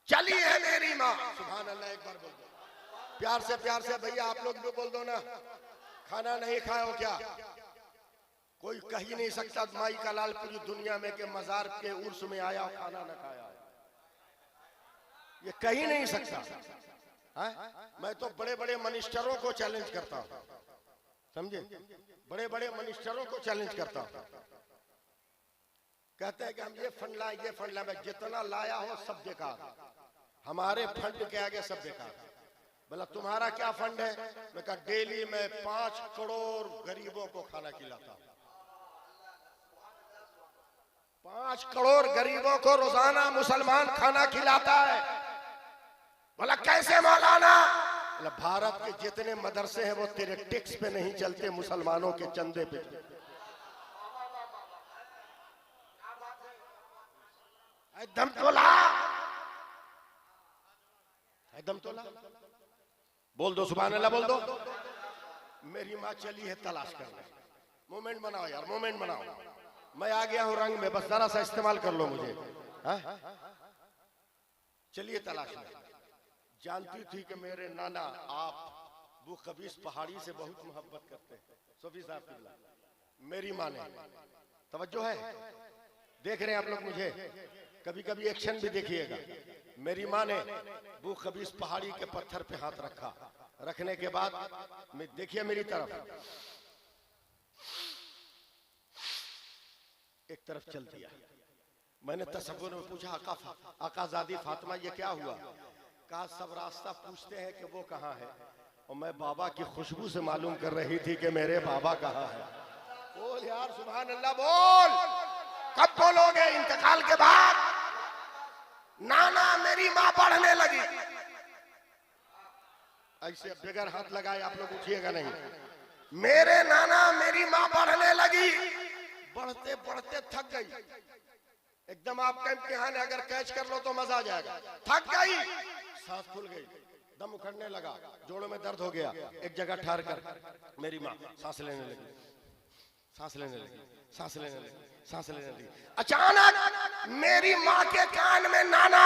Speaker 2: चली है मेरी माँ। सुभान अल्लाह, एक बार बोल दो प्यार से भैया, आप लोग भी बोल दो ना। खाना नहीं खाए हो क्या? कोई कह ही नहीं सकता माई का लाल पूरी दुनिया में के मजार के उर्स में आया खाना न खाया, ये कह ही नहीं सकता है? मैं तो बड़े बड़े मिनिस्टरों को चैलेंज करता हूं, समझे? बड़े बड़े मिनिस्टरों को चैलेंज करता हूं। कहते हैं कि हम ये फंड लाए, ये फंड लाए, जितना लाया हो सब बेकार, हमारे फंड के आगे सब बेकार। बोला तुम्हारा क्या फंड है? मैं कहा डेली में 5 करोड़ गरीबों को खाना खिलाता हूं। 5 करोड़ गरीबों को रोजाना मुसलमान खाना खिलाता है। बोला कैसे मौलाना? बोला भारत के जितने मदरसे हैं वो तेरे टैक्स पे नहीं चलते, मुसलमानों के चंदे पे। दम तोला, दम तोला, बोल दो सुभान अल्लाह, बोल दो। मेरी माँ चली है तलाश करने, मोमेंट बनाओ यार, मोमेंट बनाओ। मैं आ गया हूं रंग में, बस जरा सा इस्तेमाल कर लो मुझे। चलिए तलाश में। जानती थी कि मेरे नाना आप वो खबीस पहाड़ी से बहुत मोहब्बत करते हैं। सोफी साहब किबला, मेरी माँ ने, तवज्जो है, देख रहे हैं आप लोग मुझे, कभी कभी एक्शन भी देखिएगा। मेरी माँ ने वो खबीस पहाड़ी के पत्थर पे हाथ रखा, रखने के बाद देखिए मेरी तरफ, एक तरफ चल दिया। मैंने तसव्वुर में पूछा, आकाज़ादी फातिमा ये क्या हुआ? कहा सब रास्ता पूछते हैं कि वो कहाँ है, और मैं बाबा की खुशबू से मालूम कर रही थी कि मेरे बाबा कहाँ है। बोल यार सुभान अल्लाह बोल।
Speaker 1: कब बोलोगे? इंतकाल के बाद। नाना मेरी माँ पढ़ने लगी।
Speaker 2: ऐसे बगैर हाथ लगाए आप लोग उठिएगा नहीं।
Speaker 1: मेरे नाना मेरी माँ पढ़ने लगी।
Speaker 2: बढ़ते बढ़ते थक गई। एकदम आपका इम्तिहान है, अगर कैच कर लो तो मजा आ जाएगा।
Speaker 1: थक गई,
Speaker 2: सांस फूल गई, दम उखड़ने लगा, जोड़ों में दर्द हो गया। एक जगह ठहर कर मेरी माँ सांस लेने लगी, सांस लेने लगी, सांस लेने लगी, सांस लेने लगी।
Speaker 1: अचानक मेरी माँ के कान में नाना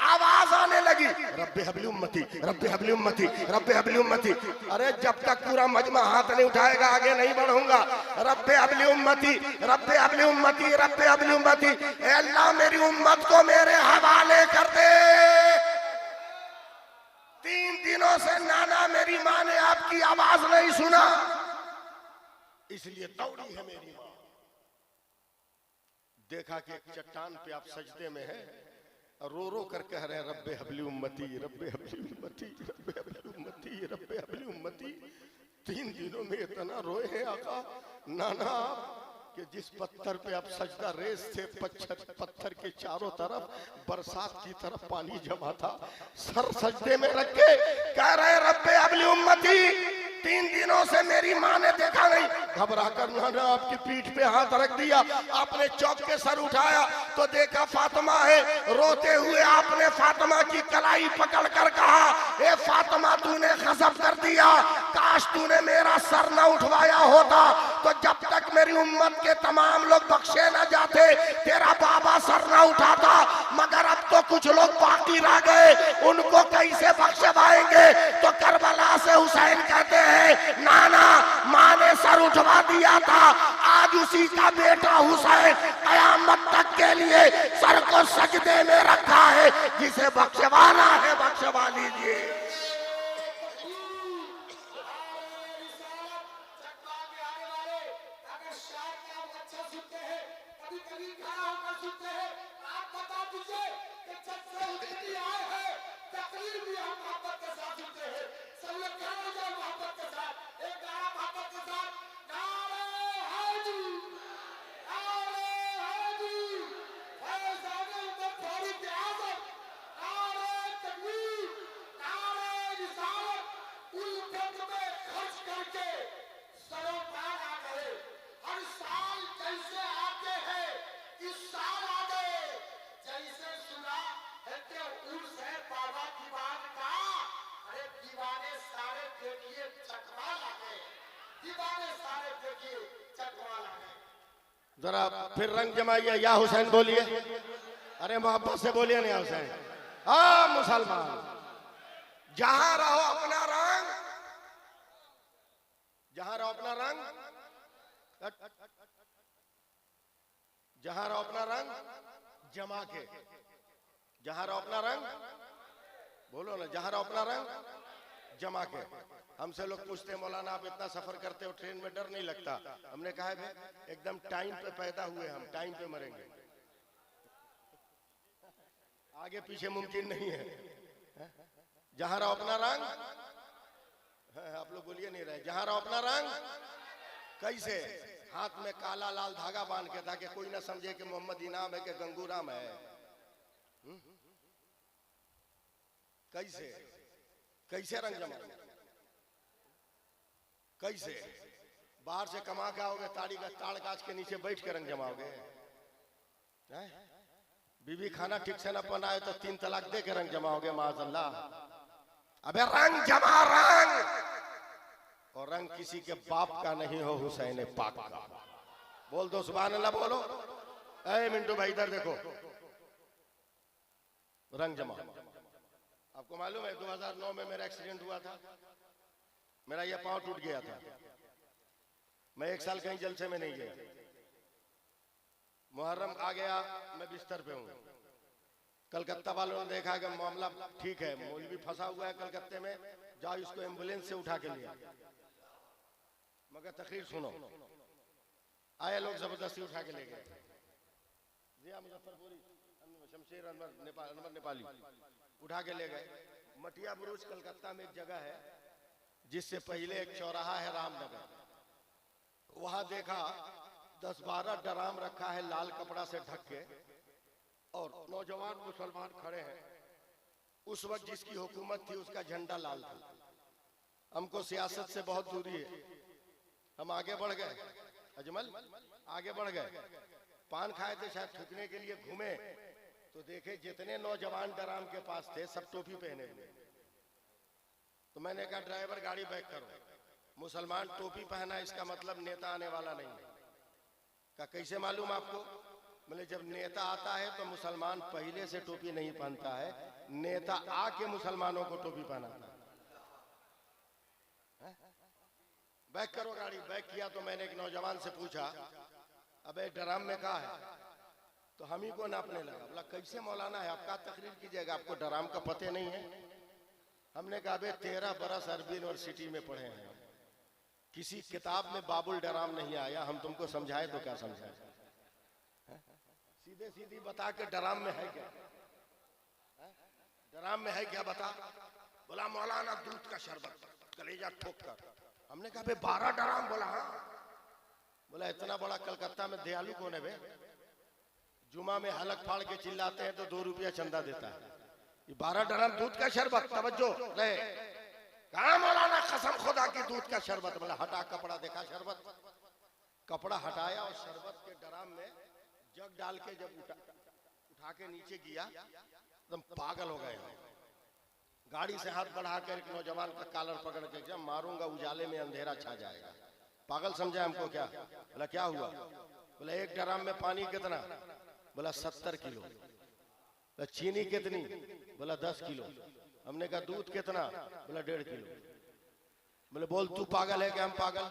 Speaker 1: आवाज आने लगी,
Speaker 2: रब्बे हबली उम्मती, रब्बे हबली उम्मती, रब्बे हबली उम्मती।
Speaker 1: अरे जब तक पूरा मजमा हाथ नहीं उठाएगा आगे नहीं बढ़ूंगा। रब्बे हबली उम्मती, रब्बे हबली उम्मती, रब्बे हबली उम्मती। ए अल्लाह मेरी उम्मत को मेरे हवाले कर दे। 3 दिनों से नाना मेरी माँ ने आपकी आवाज नहीं सुना,
Speaker 2: इसलिए दौड़ी है मेरी माँ। देखा कि एक चट्टान पे आप सजदे में है, रो रो कर कह रहे हैं रब्बे हबली उम्मती, रब्बे हबली उम्मती, रब्बे हबली उम्मती, रब्बे हबली उम्मती। 3 दिनों में इतना रोए हैं आका नाना कि जिस पत्थर पे आप सजदा रेस थे, पत्थर के चारों तरफ बरसात की तरफ पानी जमा था। सर सजदे में रख के
Speaker 1: कह रहे रब्बे हबली उम्मती। 3 दिनों से मेरी माँ ने देखा नहीं।
Speaker 2: घबरा कर नाना आपकी पीठ पे हाथ रख दिया।
Speaker 1: आपने चौक के सर उठाया तो देखा फातिमा है। रोते हुए आपने फातिमा की कलाई पकड़ कर कहा, ए फातिमा तूने गजब कर दिया, काश तूने मेरा सर न उठवाया होता तो जब तक मेरी उम्मत के तमाम लोग बख्शे न जाते तेरा बाबा सर न उठाता। मगर अब तो कुछ लोग बाकी रह गए, उनको कैसे बख्शवाएंगे? तो करबला से हुसैन कहते हैं नाना माँ ने सर उठवा दिया था, आज उसी का बेटा हुसैन कयामत तक के लिए सर को सजदे में रखा है। जिसे बख्शवाना है बख्शवा लीजिए।
Speaker 2: जरा फिर रंग जमाइए, या हुसैन बोलिए। अरे मोहब्बत से बोलिए ना हुसैन। हाँ मुसलमान,
Speaker 1: जहां रहो अपना रंग,
Speaker 2: जहां रहो अपना रंग, जहां रहो अपना रंग जमा के, जहां रहो अपना रंग, बोलो ना, जहां रहो अपना रंग जमा के। हमसे लोग पूछते हैं मौलाना आप इतना सफर करते हो, ट्रेन में डर नहीं लगता? हमने कहा है एकदम टाइम पे पैदा हुए, हम टाइम पे मरेंगे, आगे पीछे मुमकिन नहीं है। जहां रहो अपना रंग, आप लोग बोलिए नहीं रहे, जहां रहो अपना रंग कैसे? हाथ में काला लाल धागा बांध के, ताकि कोई ना समझे कि मोहम्मद इनाम है कि गंगूराम है। कैसे कैसे रंग जमा? कैसे? बाहर से कमा के आओगे, ताड़ गाछ के नीचे बैठ के रंग जमाओगे? बीवी खाना ठीक से न बनाए तो 3 तलाक दे के रंग जमाओगे? माज़अल्लाह।
Speaker 1: अबे रंग जमा, रंग
Speaker 2: और रंग किसी के बाप का नहीं हो हुसैन पाक का। बोल दो सुभान अल्लाह बोलो। ऐ मिंटू भाई इधर देखो, रंग जमा। आपको मालूम है 2009 में मेरा एक्सीडेंट हुआ था, मेरा ये पांव टूट गया था। मैं 1 साल कहीं जलसे में नहीं गया। मुहर्रम आ गया, मैं बिस्तर पे हूँ। कलकत्ता वालों ने देखा कि मामला ठीक है, मौलवी फंसा हुआ है कलकत्ते में, जाओ इसको एम्बुलेंस से उठा के लिया। मगर तकरीर सुनो, आए लोग जबरदस्ती उठा के ले गए। जिया मुजफ्फरपुरी, शमशेर अनवर नेपाली उठा के ले गए। मटिया बुरुज कलकत्ता में एक जगह है जिससे पहले एक चौराहा है रामनगर, वहां देखा 10-12 ड्राम रखा है लाल कपड़ा से ढक के, और नौजवान मुसलमान खड़े हैं। उस वक्त जिसकी हुकूमत थी उसका झंडा लाल था। हमको सियासत से बहुत दूरी है, हम आगे बढ़ गए। अजमल आगे बढ़ गए, पान खाए थे शायद थूकने के लिए घूमे तो देखे जितने नौजवान ड्राम के पास थे सब टोपी पहने हुए। तो मैंने कहा ड्राइवर गाड़ी बैक करो, मुसलमान टोपी पहना इसका मतलब नेता आने वाला नहीं है। का कैसे मालूम आपको? बोले जब नेता आता है तो मुसलमान पहले से टोपी नहीं पहनता है, नेता आके मुसलमानों को टोपी पहनाता है। बैक करो गाड़ी। बैक किया तो मैंने एक नौजवान से पूछा, अबे ड्राम में कहा है? तो हम ही को नापने लगा। बोला कैसे मौलाना है, आपका तकरीर कीजिएगा, आपको ड्राम का पते नहीं है? हमने कहा अबे 13 बरस अरबी यूनिवर्सिटी में पढ़े हैं, किसी किताब में बाबुल ड्राम नहीं आया, हम तुमको समझाए तो क्या समझाए? सीधे सीधी बता के ड्राम में है क्या? ड्राम में है क्या बता? बोला मौलाना दूध का शरबत, कलेजा ठोक कर। हमने कहा बे 12 ड्राम? बोला हाँ। बोला इतना बड़ा कलकत्ता में दयालु कौन है बे? जुमा में हलक फाड़ के चिल्लाते हैं तो 2 रुपया चंदा देता है, ये 12 ड्राम दूध का शरबत। तवज्जो रहे, कहा मौलाना कसम खुदा की दूध का शरबत। बोला हटा कपड़ा, देखा शरबत? कपड़ा हटाया और शरबत के ड्राम में जग डाल के जब उठा के नीचे गिया, एकदम पागल हो गए। गाड़ी से हाथ बढ़ाकर एक नौजवान का कॉलर पकड़ के जब मारूंगा उजाले में अंधेरा छा जाएगा। पागल समझा हमको क्या? बोला क्या हुआ? बोला एक ड्राम में पानी कितना? बोला 70 किलो। बोला चीनी कितनी? बोला 10 किलो। हमने कहा दूध कितना? बोला 1.5 किलो। बोले बोल तू पागल है क्या? हम पागल?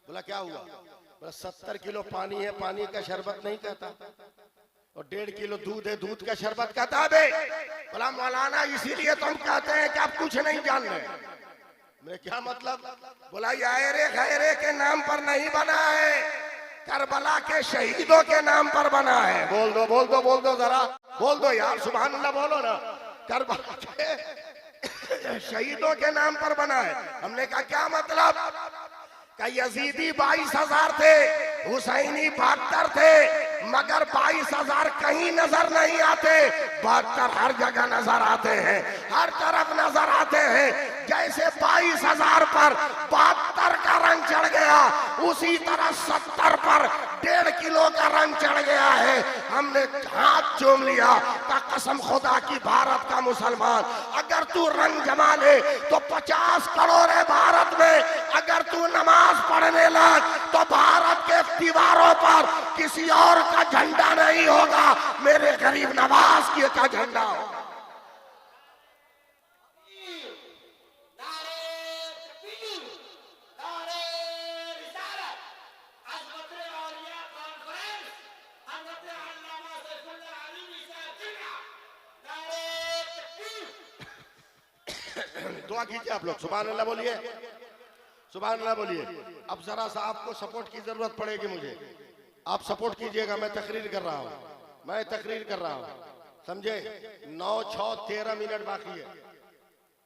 Speaker 2: बोला क्या हुआ? बोला 70 किलो पानी है, पानी का शरबत नहीं कहता, और 1.5 किलो दूध है, दूध का शरबत कहता है बे? बोला मौलाना इसीलिए तो हम कहते हैं कि आप कुछ नहीं जान रहे। मैं क्या मतलब? बोला ये आयरे खैरे के नाम पर नहीं बना है, करबला के शहीदों के नाम पर बना है। बोल दो बोल दो बोल दो, जरा बोल दो यार, सुभान अल्लाह बोलो ना। करबला के शहीदों के नाम पर बना है। हमने कहा क्या मतलब? का यजीदी 22,000 थे, हुसैनी 72 थे, मगर 22,000 कहीं नजर नहीं आते, 72 हर जगह नजर आते हैं, हर तरफ नजर आते हैं। जैसे 22,000 पर 72 का रंग चढ़ गया, उसी तरह 70 पर 1.5 किलो का रंग चढ़ गया है। हमने हाथ चूम लिया का कसम खुदा की भारत का मुसलमान, अगर तू रंग जमा ले तो 50 करोड़ है भारत में, अगर तू नमाज पढ़ने लग तो भारत के दीवारों पर किसी और का झंडा नहीं होगा, मेरे गरीब नवाज की का झंडा होगा। दुआ कीजिए आप लोग, सुभान अल्लाह बोलिए, सुभान अल्लाह बोलिए। अब जरा सा आपको सपोर्ट की जरूरत पड़ेगी मुझे, आप सपोर्ट कीजिएगा। मैं तकरीर कर रहा हूँ, मैं तकरीर कर रहा हूँ, समझे? 9:06 13 बाकी है,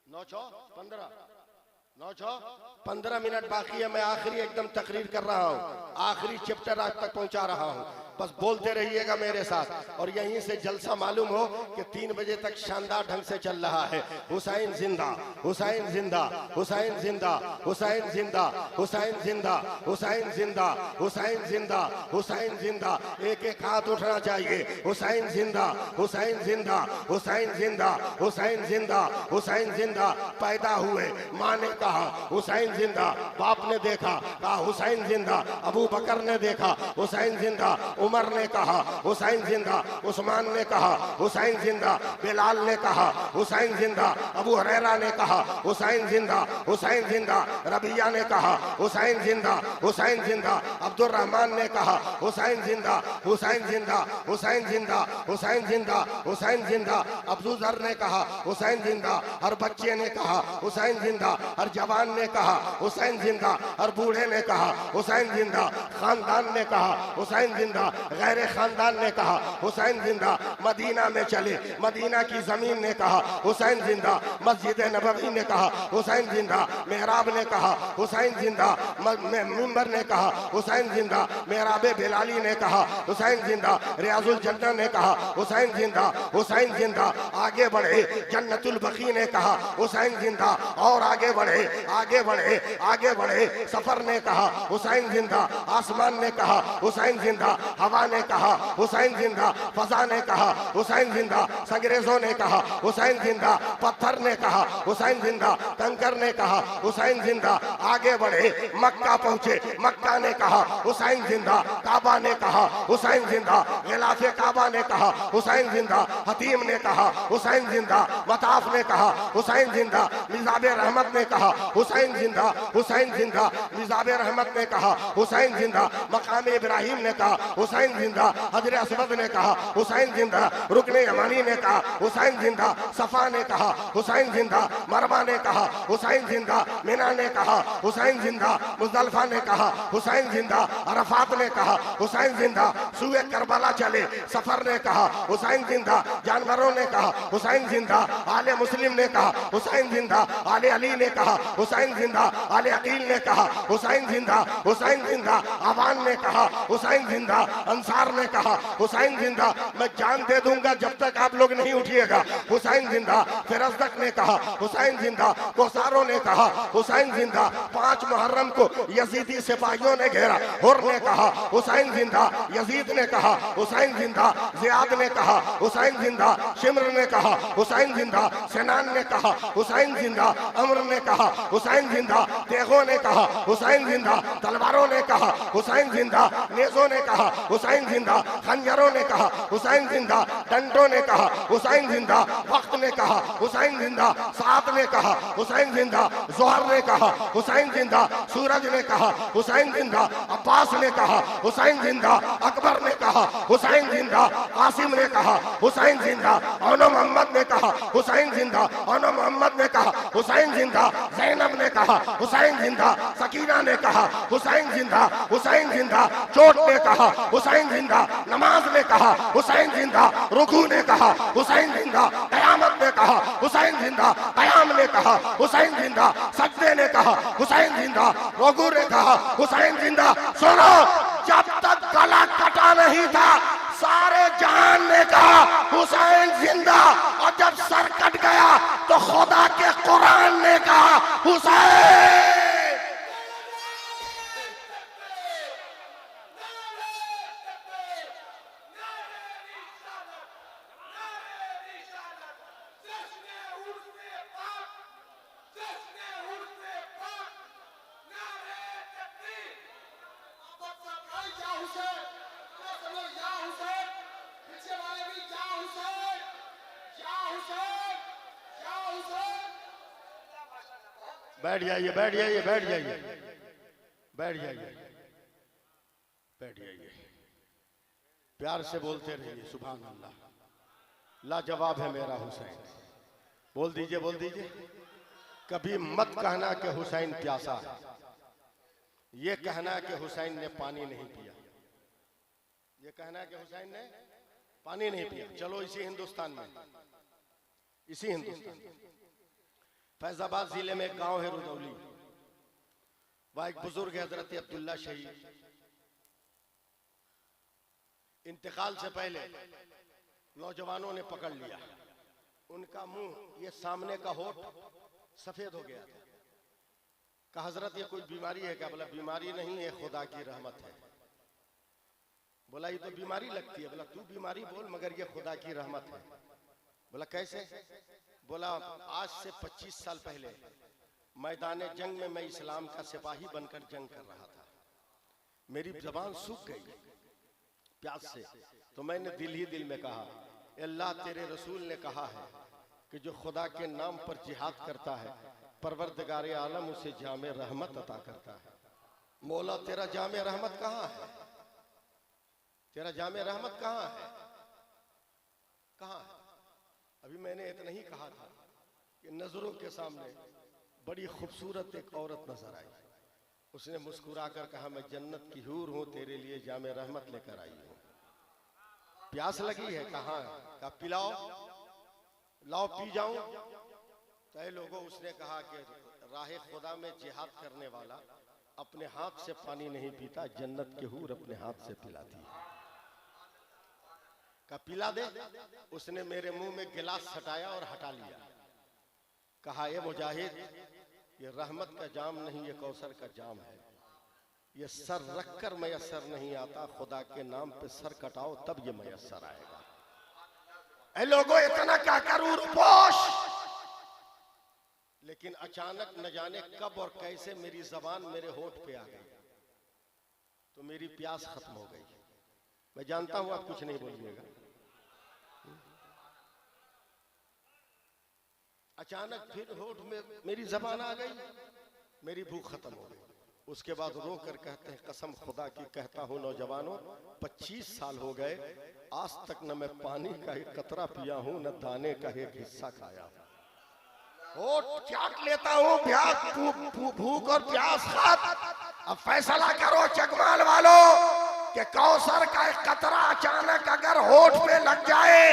Speaker 2: 9:06 15 मिनट बाकी है। मैं आखिरी एकदम तकरीर कर रहा हूँ, आखिरी चैप्टर आज तक पहुंचा रहा हूँ। बस बोलते रहिएगा मेरे साथ। और यहीं से जलसा मालूम हो कि 3 बजे तक शानदार ढंग से चल रहा है। हुसैन जिंदा, हुसैन जिंदा, हुसैन जिंदा, हुसैन जिंदा, हुसैन जिंदा, हुसैन जिंदा, हुसैन जिंदा, हुसैन जिंदा। एक एक हाथ उठना चाहिए। हुसैन जिंदा, हुसैन जिंदा, हुसैन जिंदा, हुसैन जिंदा, हुसैन जिंदा। पैदा हुए, माँ ने कहा हुसैन जिंदा, बाप ने देखा कहा हुसैन जिंदा, अबू बकर ने देखा हुसैन जिंदा, उमर ने कहा हुसैन जिंदा, उस्मान ने कहा हुसैन जिंदा, बिलाल ने कहा हुसैन जिंदा, अबू हुरैरा ने कहा हुसैन जिंदा, हुसैन जिंदा, रबिया ने कहा हुसैन जिंदा, हुसैन जिंदा, अब्दुल रहमान ने कहा हुसैन जिंदा, हुसैन जिंदा, हुसैन जिंदा, हुसैन जिंदा, हुसैन जिंदा। अब्दुल जर ने कहा हुसैन जिंदा, हर बच्चे ने कहा हुसैन जिंदा, हर जवान ने कहा हुसैन जिंदा, हर बूढ़े ने कहा हुसैन जिंदा, खानदान ने कहा हुसैन जिंदा, गैर खानदान ने कहा हुसैन जिंदा। मदीना में चले, मदीना की जमीन ने कहा हुसैन जिंदा, मस्जिद नबवी ने कहा हुसैन जिंदा, मेहराब ने कहा हुसैन जिंदा, मिंबर ने कहा हुसैन जिंदा, मेहराब बिलाली ने कहा हुसैन जिंदा, रियाजुल जन्नह ने कहा हुसैन जिंदा, हुसैन जिंदा। आगे बढ़े, जन्नतुल बकी ने कहा हुसैन जिंदा, और आगे बढ़े, आगे बढ़े, आगे बढ़े। सफर ने कहा हुसैन जिंदा, आसमान ने कहा हुसैन जिंदा, हवा ने कहा हुसैन जिंदा, फजा ने कहा हुसैन जिंदा, संग्रेजों ने कहा हुसैन जिंदा, पत्थर ने कहा हुसैन जिंदा, कंकर ने कहा हुसैन जिंदा। आगे बढ़े, मक्का पहुंचे, मक्का ने कहा हुसैन जिंदा, काबा ने कहा हुसैन जिंदा, गिलाफे काबा ने कहा हुसैन जिंदा, हतीम ने कहा हुसैन जिंदा, मताफ ने कहा हुसैन जिंदा, मिजाब रहमत ने कहा हुसैन जिंदा, हुसैन जिंदा, मिजाब रहमत ने कहा हुसैन जिंदा, मकाम इब्राहिम ने कहा हुसैन जिंदा, हजर असवद ने कहा हुसैन जिंदा, रुकने यमानी ने कहा हुसैन जिंदा, सफा ने कहा हुसैन जिंदा, मरवा ने कहा हुसैन जिंदा, मिना ने कहा हुसैन जिंदा, मुजदलिफा ने कहा हुसैन जिंदा, अरफात ने कहा हुसैन जिंदा। सुए करबला चले, सफर ने कहा हुसैन जिंदा, जानवरों ने कहा हुसैन जिंदा, आले मुस्लिम ने कहा हुसैन जिंदा, आले अली ने कहा हुसैन जिंदा, आले अकील ने कहा हुसैन जिंदा, हुसैन जिंदा, आवान ने कहा हुसैन जिंदा, अंसार ने कहा हुसैन जिंदा। मैं जान दे दूंगा जब तक आप लोग नहीं उठिएगा। हुसैन जिंदा। फिर अजदक ने कहा हुसैन जिंदा, कोसारों ने कहा हुसैन जिंदा। 5 मुहर्रम को यजीदी सिपाहियों ने घेरा, हुर ने कहा हुसैन जिंदा, यजीद ने कहा हुसैन जिंदा, जियाद ने कहा हुसैन जिंदा, शिमर ने कहा हुसैन जिंदा, सिनान ने कहा हुसैन जिंदा, अमर ने कहा हुसैन जिंदा, तेगों ने कहा हुसैन जिंदा, तलवारों ने कहा हुसैन जिंदा, नेजों ने कहा हुसैन जिंदा, खंजरों ने कहा हुसैन जिंदा, डंडों ने कहा हुसैन जिंदा, वक्त ने कहा हुसैन जिंदा, सात ने कहा हुसैन जिंदा, जोहर ने कहा हुसैन जिंदा, सूरज ने कहा हुसैन जिंदा, अब्बास ने कहा हुसैन जिंदा, अकबर ने कहा हुसैन जिंदा, कासिम ने कहा हुसैन जिंदा, औनो मोहम्मद ने कहा हुसैन जिंदा, औनो मोहम्मद ने कहा हुसैन जिंदा, जैनब ने कहा हुसैन जिंदा, सकीना ने कहा हुसैन जिंदा, हुसैन जिंदा, चोट ने कहा हुसैन जिंदा, नमाज ने कहा हुसैन जिंदा, रुकू ने कहा हुसैन जिंदा, कयामत ने कहा हुसैन जिंदा, कयाम ने कहा हुसैन जिंदा, सजदे ने कहा हुसैन जिंदा, रुकू ने कहा हुसैन जिंदा। सुनो, जब तक गला कटा नहीं था सारे जहान ने कहा हुसैन जिंदा, और जब सर कट गया तो खुदा के कुरान ने कहा हुसैन। बैठ जाइए, बैठ जाइए, बैठ जाइए, बैठ जाइए, बैठ जाइए। प्यार से बोलते रहिए सुभान अल्लाह। लाजवाब है मेरा हुसैन। बोल दीजिए, बोल दीजिए। कभी मत कहना कि हुसैन प्यासा है, ये कहना कि हुसैन ने पानी नहीं पिया, ये कहना कि हुसैन ने पानी नहीं पिया। चलो इसी हिंदुस्तान में, इसी हिंदुस्तान में फैजाबाद जिले में एक गांव है रुदौली, वहां एक बुजुर्ग है हजरत अब्दुल्ला शहीद। इंतकाल से पहले नौजवानों ने पकड़ लिया, उनका मुंह, ये सामने का होठ सफेद हो गया था। कहा हजरत ये कोई बीमारी है क्या? बोला बीमारी नहीं है, खुदा की रहमत है। बोला ये तो बीमारी लगती है। बोला तू बीमारी बोल, मगर ये खुदा की रहमत है। बोला कैसे? बोला आज से 25 साल पहले मैदान जंग में मैं इस्लाम का सिपाही बनकर जंग कर रहा था। मेरी जबान सूख गई प्यास से, तो मैंने दिल ही दिल में कहा, अल्लाह तेरे रसूल ने कहा है कि जो खुदा के नाम पर जिहाद करता है परवरदिगार आलम उसे जामे रहमत अता करता है। मौला तेरा जामे रहमत कहाँ है? तेरा जामे रहमत कहाँ है? कहाँ है? अभी मैंने इतना ही कहा था कि नजरों के सामने बड़ी खूबसूरत एक औरत नजर आई। उसने मुस्कुराकर कहा, मैं जन्नत की हूर हूं, तेरे लिए जामे रहमत लेकर आई हूं। प्यास लगी है? कहाँ है? कहा पिलाओ, लाओ पी जाऊं। तय लोगों, उसने कहा कि राहे खुदा में जिहाद करने वाला अपने हाथ से पानी नहीं पीता, जन्नत की हूर अपने हाथ से पिलाती है। कहा पिला दे। उसने मेरे मुंह में गिलास हटाया और हटा लिया। कहा ये मुजाहिद, ये रहमत का जाम नहीं, ये कौसर का जाम है। ये सर रखकर मयसर नहीं आता, खुदा के नाम पे सर कटाओ तब ये मयसर आएगा।
Speaker 1: ऐ लोगों, इतना क्या करूं रुपोश।
Speaker 2: लेकिन अचानक न जाने कब और कैसे मेरी जबान मेरे होठ पे आ गई, तो मेरी प्यास खत्म हो गई। मैं जानता हूं आप कुछ नहीं बोलिएगा। अचानक फिर होठ में मेरी जबान आ गई, मेरी भूख खत्म हो गई। उसके बाद रो कर कहते हैं, कसम खुदा की कहता हूं नौजवानों, 25 साल हो गए, आज तक न मैं पानी का एक कतरा पिया हूं, न दाने का एक हिस्सा खाया।
Speaker 1: होठ चाट लेता हूँ, भूख और प्यास खात। अब फैसला करो चकमाल वालों कि कौसर का एक कतरा अचानक अगर होठ पे लग जाए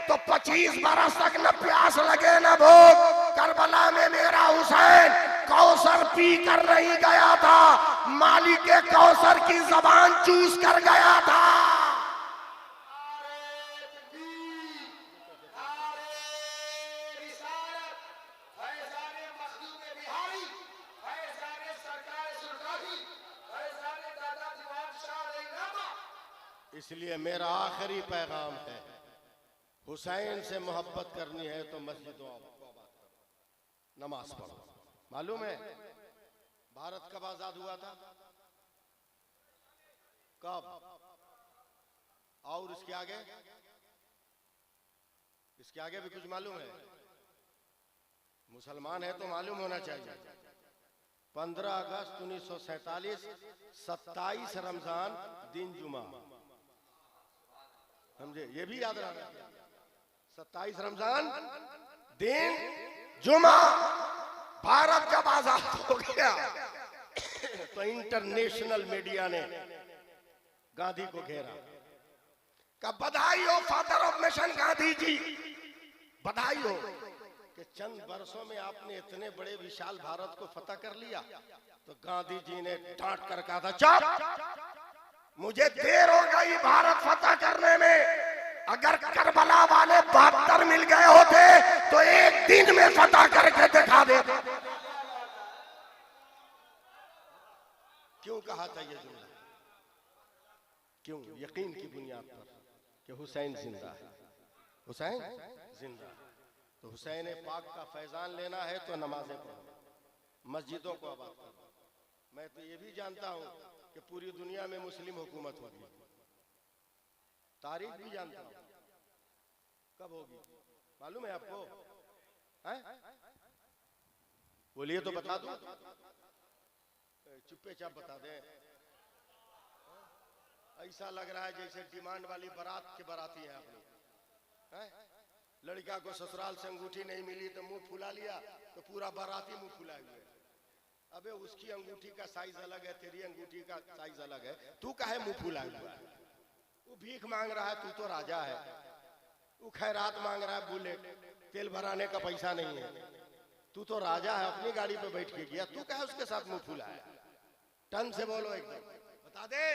Speaker 1: तो 25 बरस तक न प्यास लगे न भूख। करबला में मेरा हुसैन कौसर पी कर नहीं गया था, मालिक के कौसर की जबान चूस कर गया था।
Speaker 2: इसलिए मेरा आखिरी पैगाम है, हुसैन से मोहब्बत करनी है तो मस्जिदों को आबाद करो, नमाज पढ़ो। मालूम है भारत कब आजाद हुआ था? कब? और इसके आगे? इसके आगे भी कुछ मालूम है? मुसलमान है तो मालूम होना चाहिए। 15 अगस्त 1947, 27 रमजान दिन जुमा। समझे? ये भी याद रखना। 27 रमजान दिन
Speaker 1: जुमा। भारत जब आजाद हो गया
Speaker 2: तो इंटरनेशनल मीडिया ने गांधी को घेरा।
Speaker 1: का बधाई हो father of mission Gandhi ji, बधाई हो
Speaker 2: कि चंद वर्षों में आपने इतने बड़े विशाल भारत को फतह कर लिया। तो गांधी जी ने डांट कर कहा था,
Speaker 1: चुप, मुझे देर हो गई भारत फतह करने में। अगर करबला वाले 72 मिल गए होते तो एक दिन में फतह करके दिखा देते।
Speaker 2: क्यों कहा था ये जुमला? क्यों? यकीन की बुनियाद पर कि हुसैन जिंदा है। हुसैन जिंदा। तो हुसैन पाक का फैजान लेना है तो नमाजें पढ़ो, मस्जिदों को आबाद करो। मैं तो ये भी जानता हूं कि पूरी दुनिया में मुस्लिम हुकूमत होगी, तारीख भी जानता हूं। कब होगी मालूम है आपको? बोलिए तो बता दूं। चुप्पे चाप बता दें। ऐसा लग रहा है जैसे डिमांड वाली बारात के बाराती हैं आप लोग। लड़का को ससुराल से अंगूठी नहीं मिली तो मुंह फुला लिया, तो पूरा बाराती मुंह फुलाए हुए। अबे उसकी अंगूठी का साइज अलग है, तेरी अंगूठी का साइज अलग है, तू काहे मुंह फुलाए हुआ है? वो भीख मांग रहा है, तू तो राजा है। वो खैरात मांग रहा है, बुलेट तेल भराने का पैसा नहीं है, तू तो राजा है, अपनी गाड़ी पे बैठ के गया, तू काहे उसके साथ मुंह फुलाया? टन से बोलो, एकदम बता दे।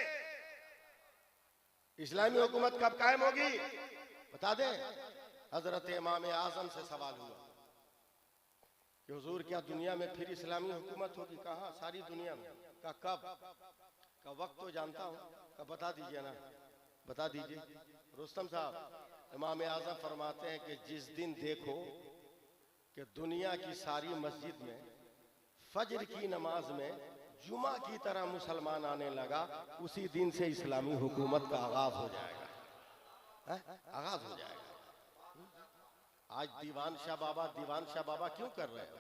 Speaker 2: इस्लामी हुकूमत कब कायम होगी बता दें। हजरत इमाम आजम से सवाल हुआ कि हुजूर क्या दुनिया में फिर इस्लामी हुकूमत होगी? कहाँ? सारी दुनिया में। का कब? का वक्त तो जानता हूँ। का बता दीजिए ना, बता दीजिए रुस्तम साहब। इमाम आजम फरमाते हैं कि जिस दिन देखो कि दुनिया की सारी मस्जिद में फजर की नमाज में जुमा की तरह मुसलमान आने लगा, उसी दिन से इस्लामी हुकूमत का आगाज हो जाएगा। आगाज हो जाएगा। आज दीवान शाह बाबा क्यों कर रहे हो?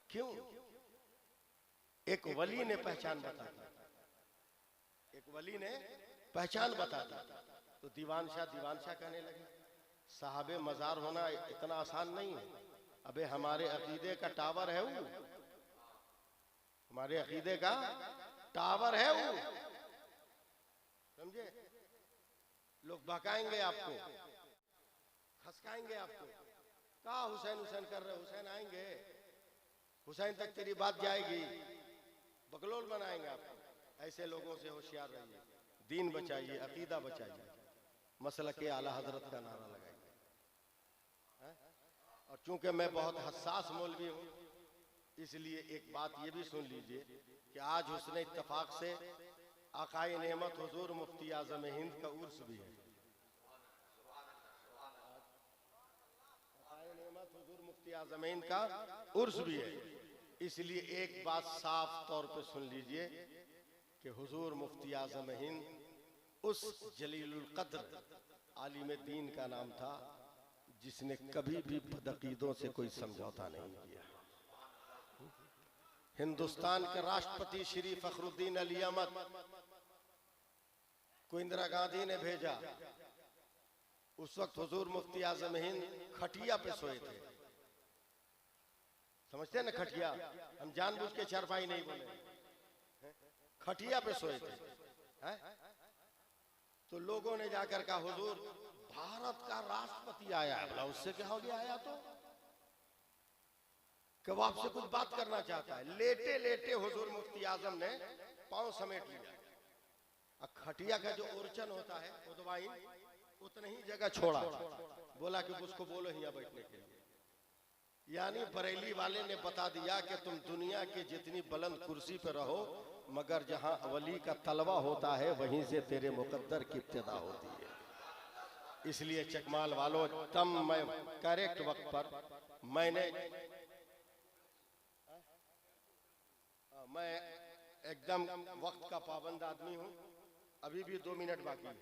Speaker 2: क्यों? एक वली ने पहचान बता दी, एक वली ने पहचान बता दी तो दीवान शाह कहने लगे। साहबे मजार होना इतना आसान नहीं है। अबे हमारे अकीदे का टावर है वो, हमारे अकीदे का टावर है वो, समझे? लोग बहकाएंगे आपको, खसकाएंगे आपको। कहा हुसैन हुसैन कर रहे, हुसैन आएंगे, हुसैन तक तेरी बात जाएगी, बकलोल बनाएंगे आपको। ऐसे लोगों से होशियार रहिए। दीन बचाइए, अकीदा बचाइए, मसलक आला हजरत का नारा लगाइए। और चूंकि मैं बहुत हसास मौलवी हूँ, इसलिए एक बात ये भी सुन लीजिए कि आज हुस्न इत्तफाक से आकाए नेमत हुजूर मुफ्ती आजम हिंद का उर्स भी है। आकाए नेमत हुजूर मुफ्ती आजम हिंद का उर्स भी है। इसलिए एक बात साफ तौर पे सुन लीजिए कि हुजूर मुफ्ती आजम हिंद उस जलीलुल कद्र आलिम दीन का नाम था जिसने कभी भी बदअकीदों से कोई समझौता नहीं किया। हिंदुस्तान के राष्ट्रपति श्री फखरुद्दीन अली अहमद को इंदिरा गांधी ने भेजा। उस वक्त हुजूर मुफ्ती आजम हिंद खटिया पे सोए थे। समझते हैं ना खटिया? हम जानबूझ के चारपाई नहीं बोले, खटिया पे सोए थे। तो लोगों ने जाकर कहा हुजूर भारत का राष्ट्रपति आया है। बोला उससे क्या हो गया? आया तो कि वो आपसे कुछ बात करना चाहता है। लेटे लेटे हुजूर मुफ्ती आजम ने पांव समेट लिया। खटिया का जो ओरचन होता है उदवाइन, उतनी ही जगह छोड़ा। बोला कि उसको बोलो यहाँ बैठने के लिए। यानी बरेली वाले ने बता दिया कि तुम दुनिया की जितनी बुलंद कुर्सी पर रहो, मगर जहां वली का तलवा होता है वहीं से तेरे मुकद्दर की इब्तिदा होती है। इसलिए चकमाल वालों, तम मैं करेक्ट वक्त पर मैं एकदम वक्त का पाबंद आदमी हूँ। अभी भी 2 मिनट बाकी है।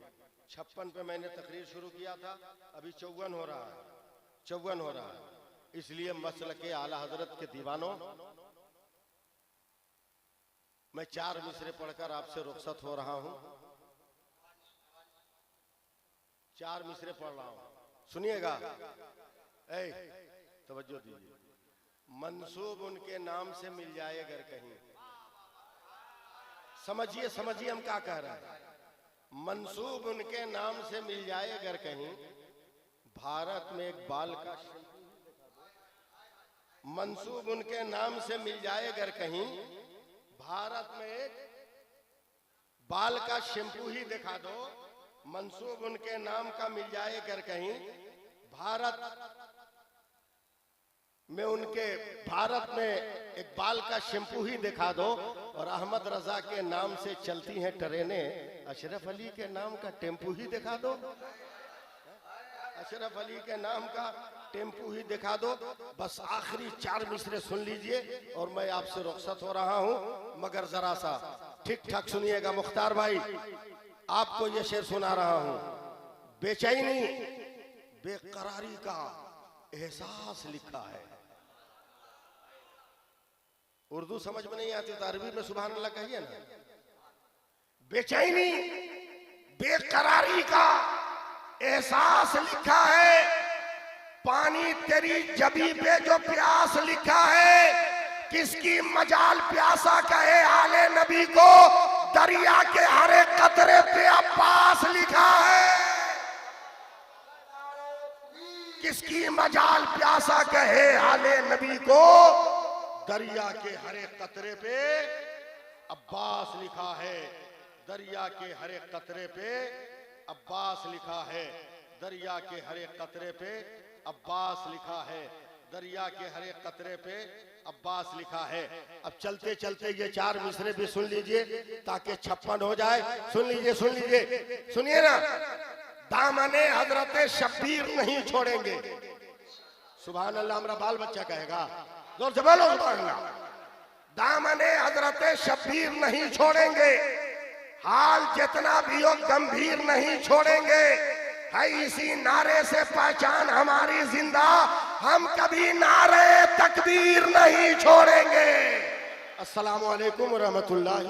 Speaker 2: 56 पे मैंने तकरीर शुरू किया था, अभी 54 हो रहा है, 54 हो रहा है। इसलिए मसलके आला हजरत के दीवानों, मैं 4 मिसरे पढ़कर आपसे रुखसत हो रहा हूँ। 4 मिसरे पढ़ रहा हूँ, सुनिएगा। तवज्जो दीजिए। मंसूब उनके नाम से मिल जाए अगर कहीं। समझिए समझिए हम क्या कह रहे हैं। मंसूब उनके नाम से मिल जाए अगर कहीं, भारत में एक बाल का मंसूब उनके नाम से मिल जाए अगर कहीं, भारत में एक बाल का शैम्पू ही दिखा दो। मंसूब उनके नाम का मिल जाए अगर कहीं, भारत में एक बाल का शैम्पू ही दिखा दो। और अहमद रजा के नाम से चलती हैं ट्रेनें, अशरफ अली के नाम का टेम्पू ही दिखा दो। अशरफ अली के नाम का टेम्पू ही दिखा दो। बस आखिरी 4 मिसरे सुन लीजिए और मैं आपसे रुखसत हो रहा हूं। मगर जरा सा ठीक ठाक सुनिएगा। मुख्तार भाई, आपको ये शेर सुना रहा हूं। बेचैनी बेकरारी का एहसास लिखा है। उर्दू समझ में नहीं आती तो अरबी में सुभान अल्लाह कहिए ना। बेचैनी बेकरारी का एहसास लिखा है, पानी तेरी जबी पे जो प्यास लिखा है। किसकी मजाल प्यासा कहे आले नबी को, दरिया के हर एक कतरे पे अब्बास लिखा है। किसकी मजाल प्यासा कहे आले नबी को, दरिया के हर एक कतरे पे अब्बास लिखा है। दरिया के हर एक कतरे पे अब्बास लिखा है, दरिया के हर एक कतरे पे अब्बास लिखा है, दरिया के हर एक कतरे पे अब्बास लिखा है।
Speaker 1: अब चलते चलते ये 4 मिसरे भी सुन लीजिए ताकि 56 हो जाए। सुन लीजिए, सुन लीजिए, सुनिए ना। दामने हजरत शब्बीर नहीं छोड़ेंगे। सुभान अल्लाह, हमारा बाल बच्चा कहेगा, जोर से बोलो सुभान अल्लाह। दामने हजरत शब्बीर नहीं छोड़ेंगे, हाल जितना भी हो गंभीर नहीं छोड़ेंगे। है इसी नारे से पहचान हमारी जिंदा, हम कभी नारे तकबीर नहीं छोड़ेंगे। अस्सलामु अलैकुम व रहमतुल्लाहि।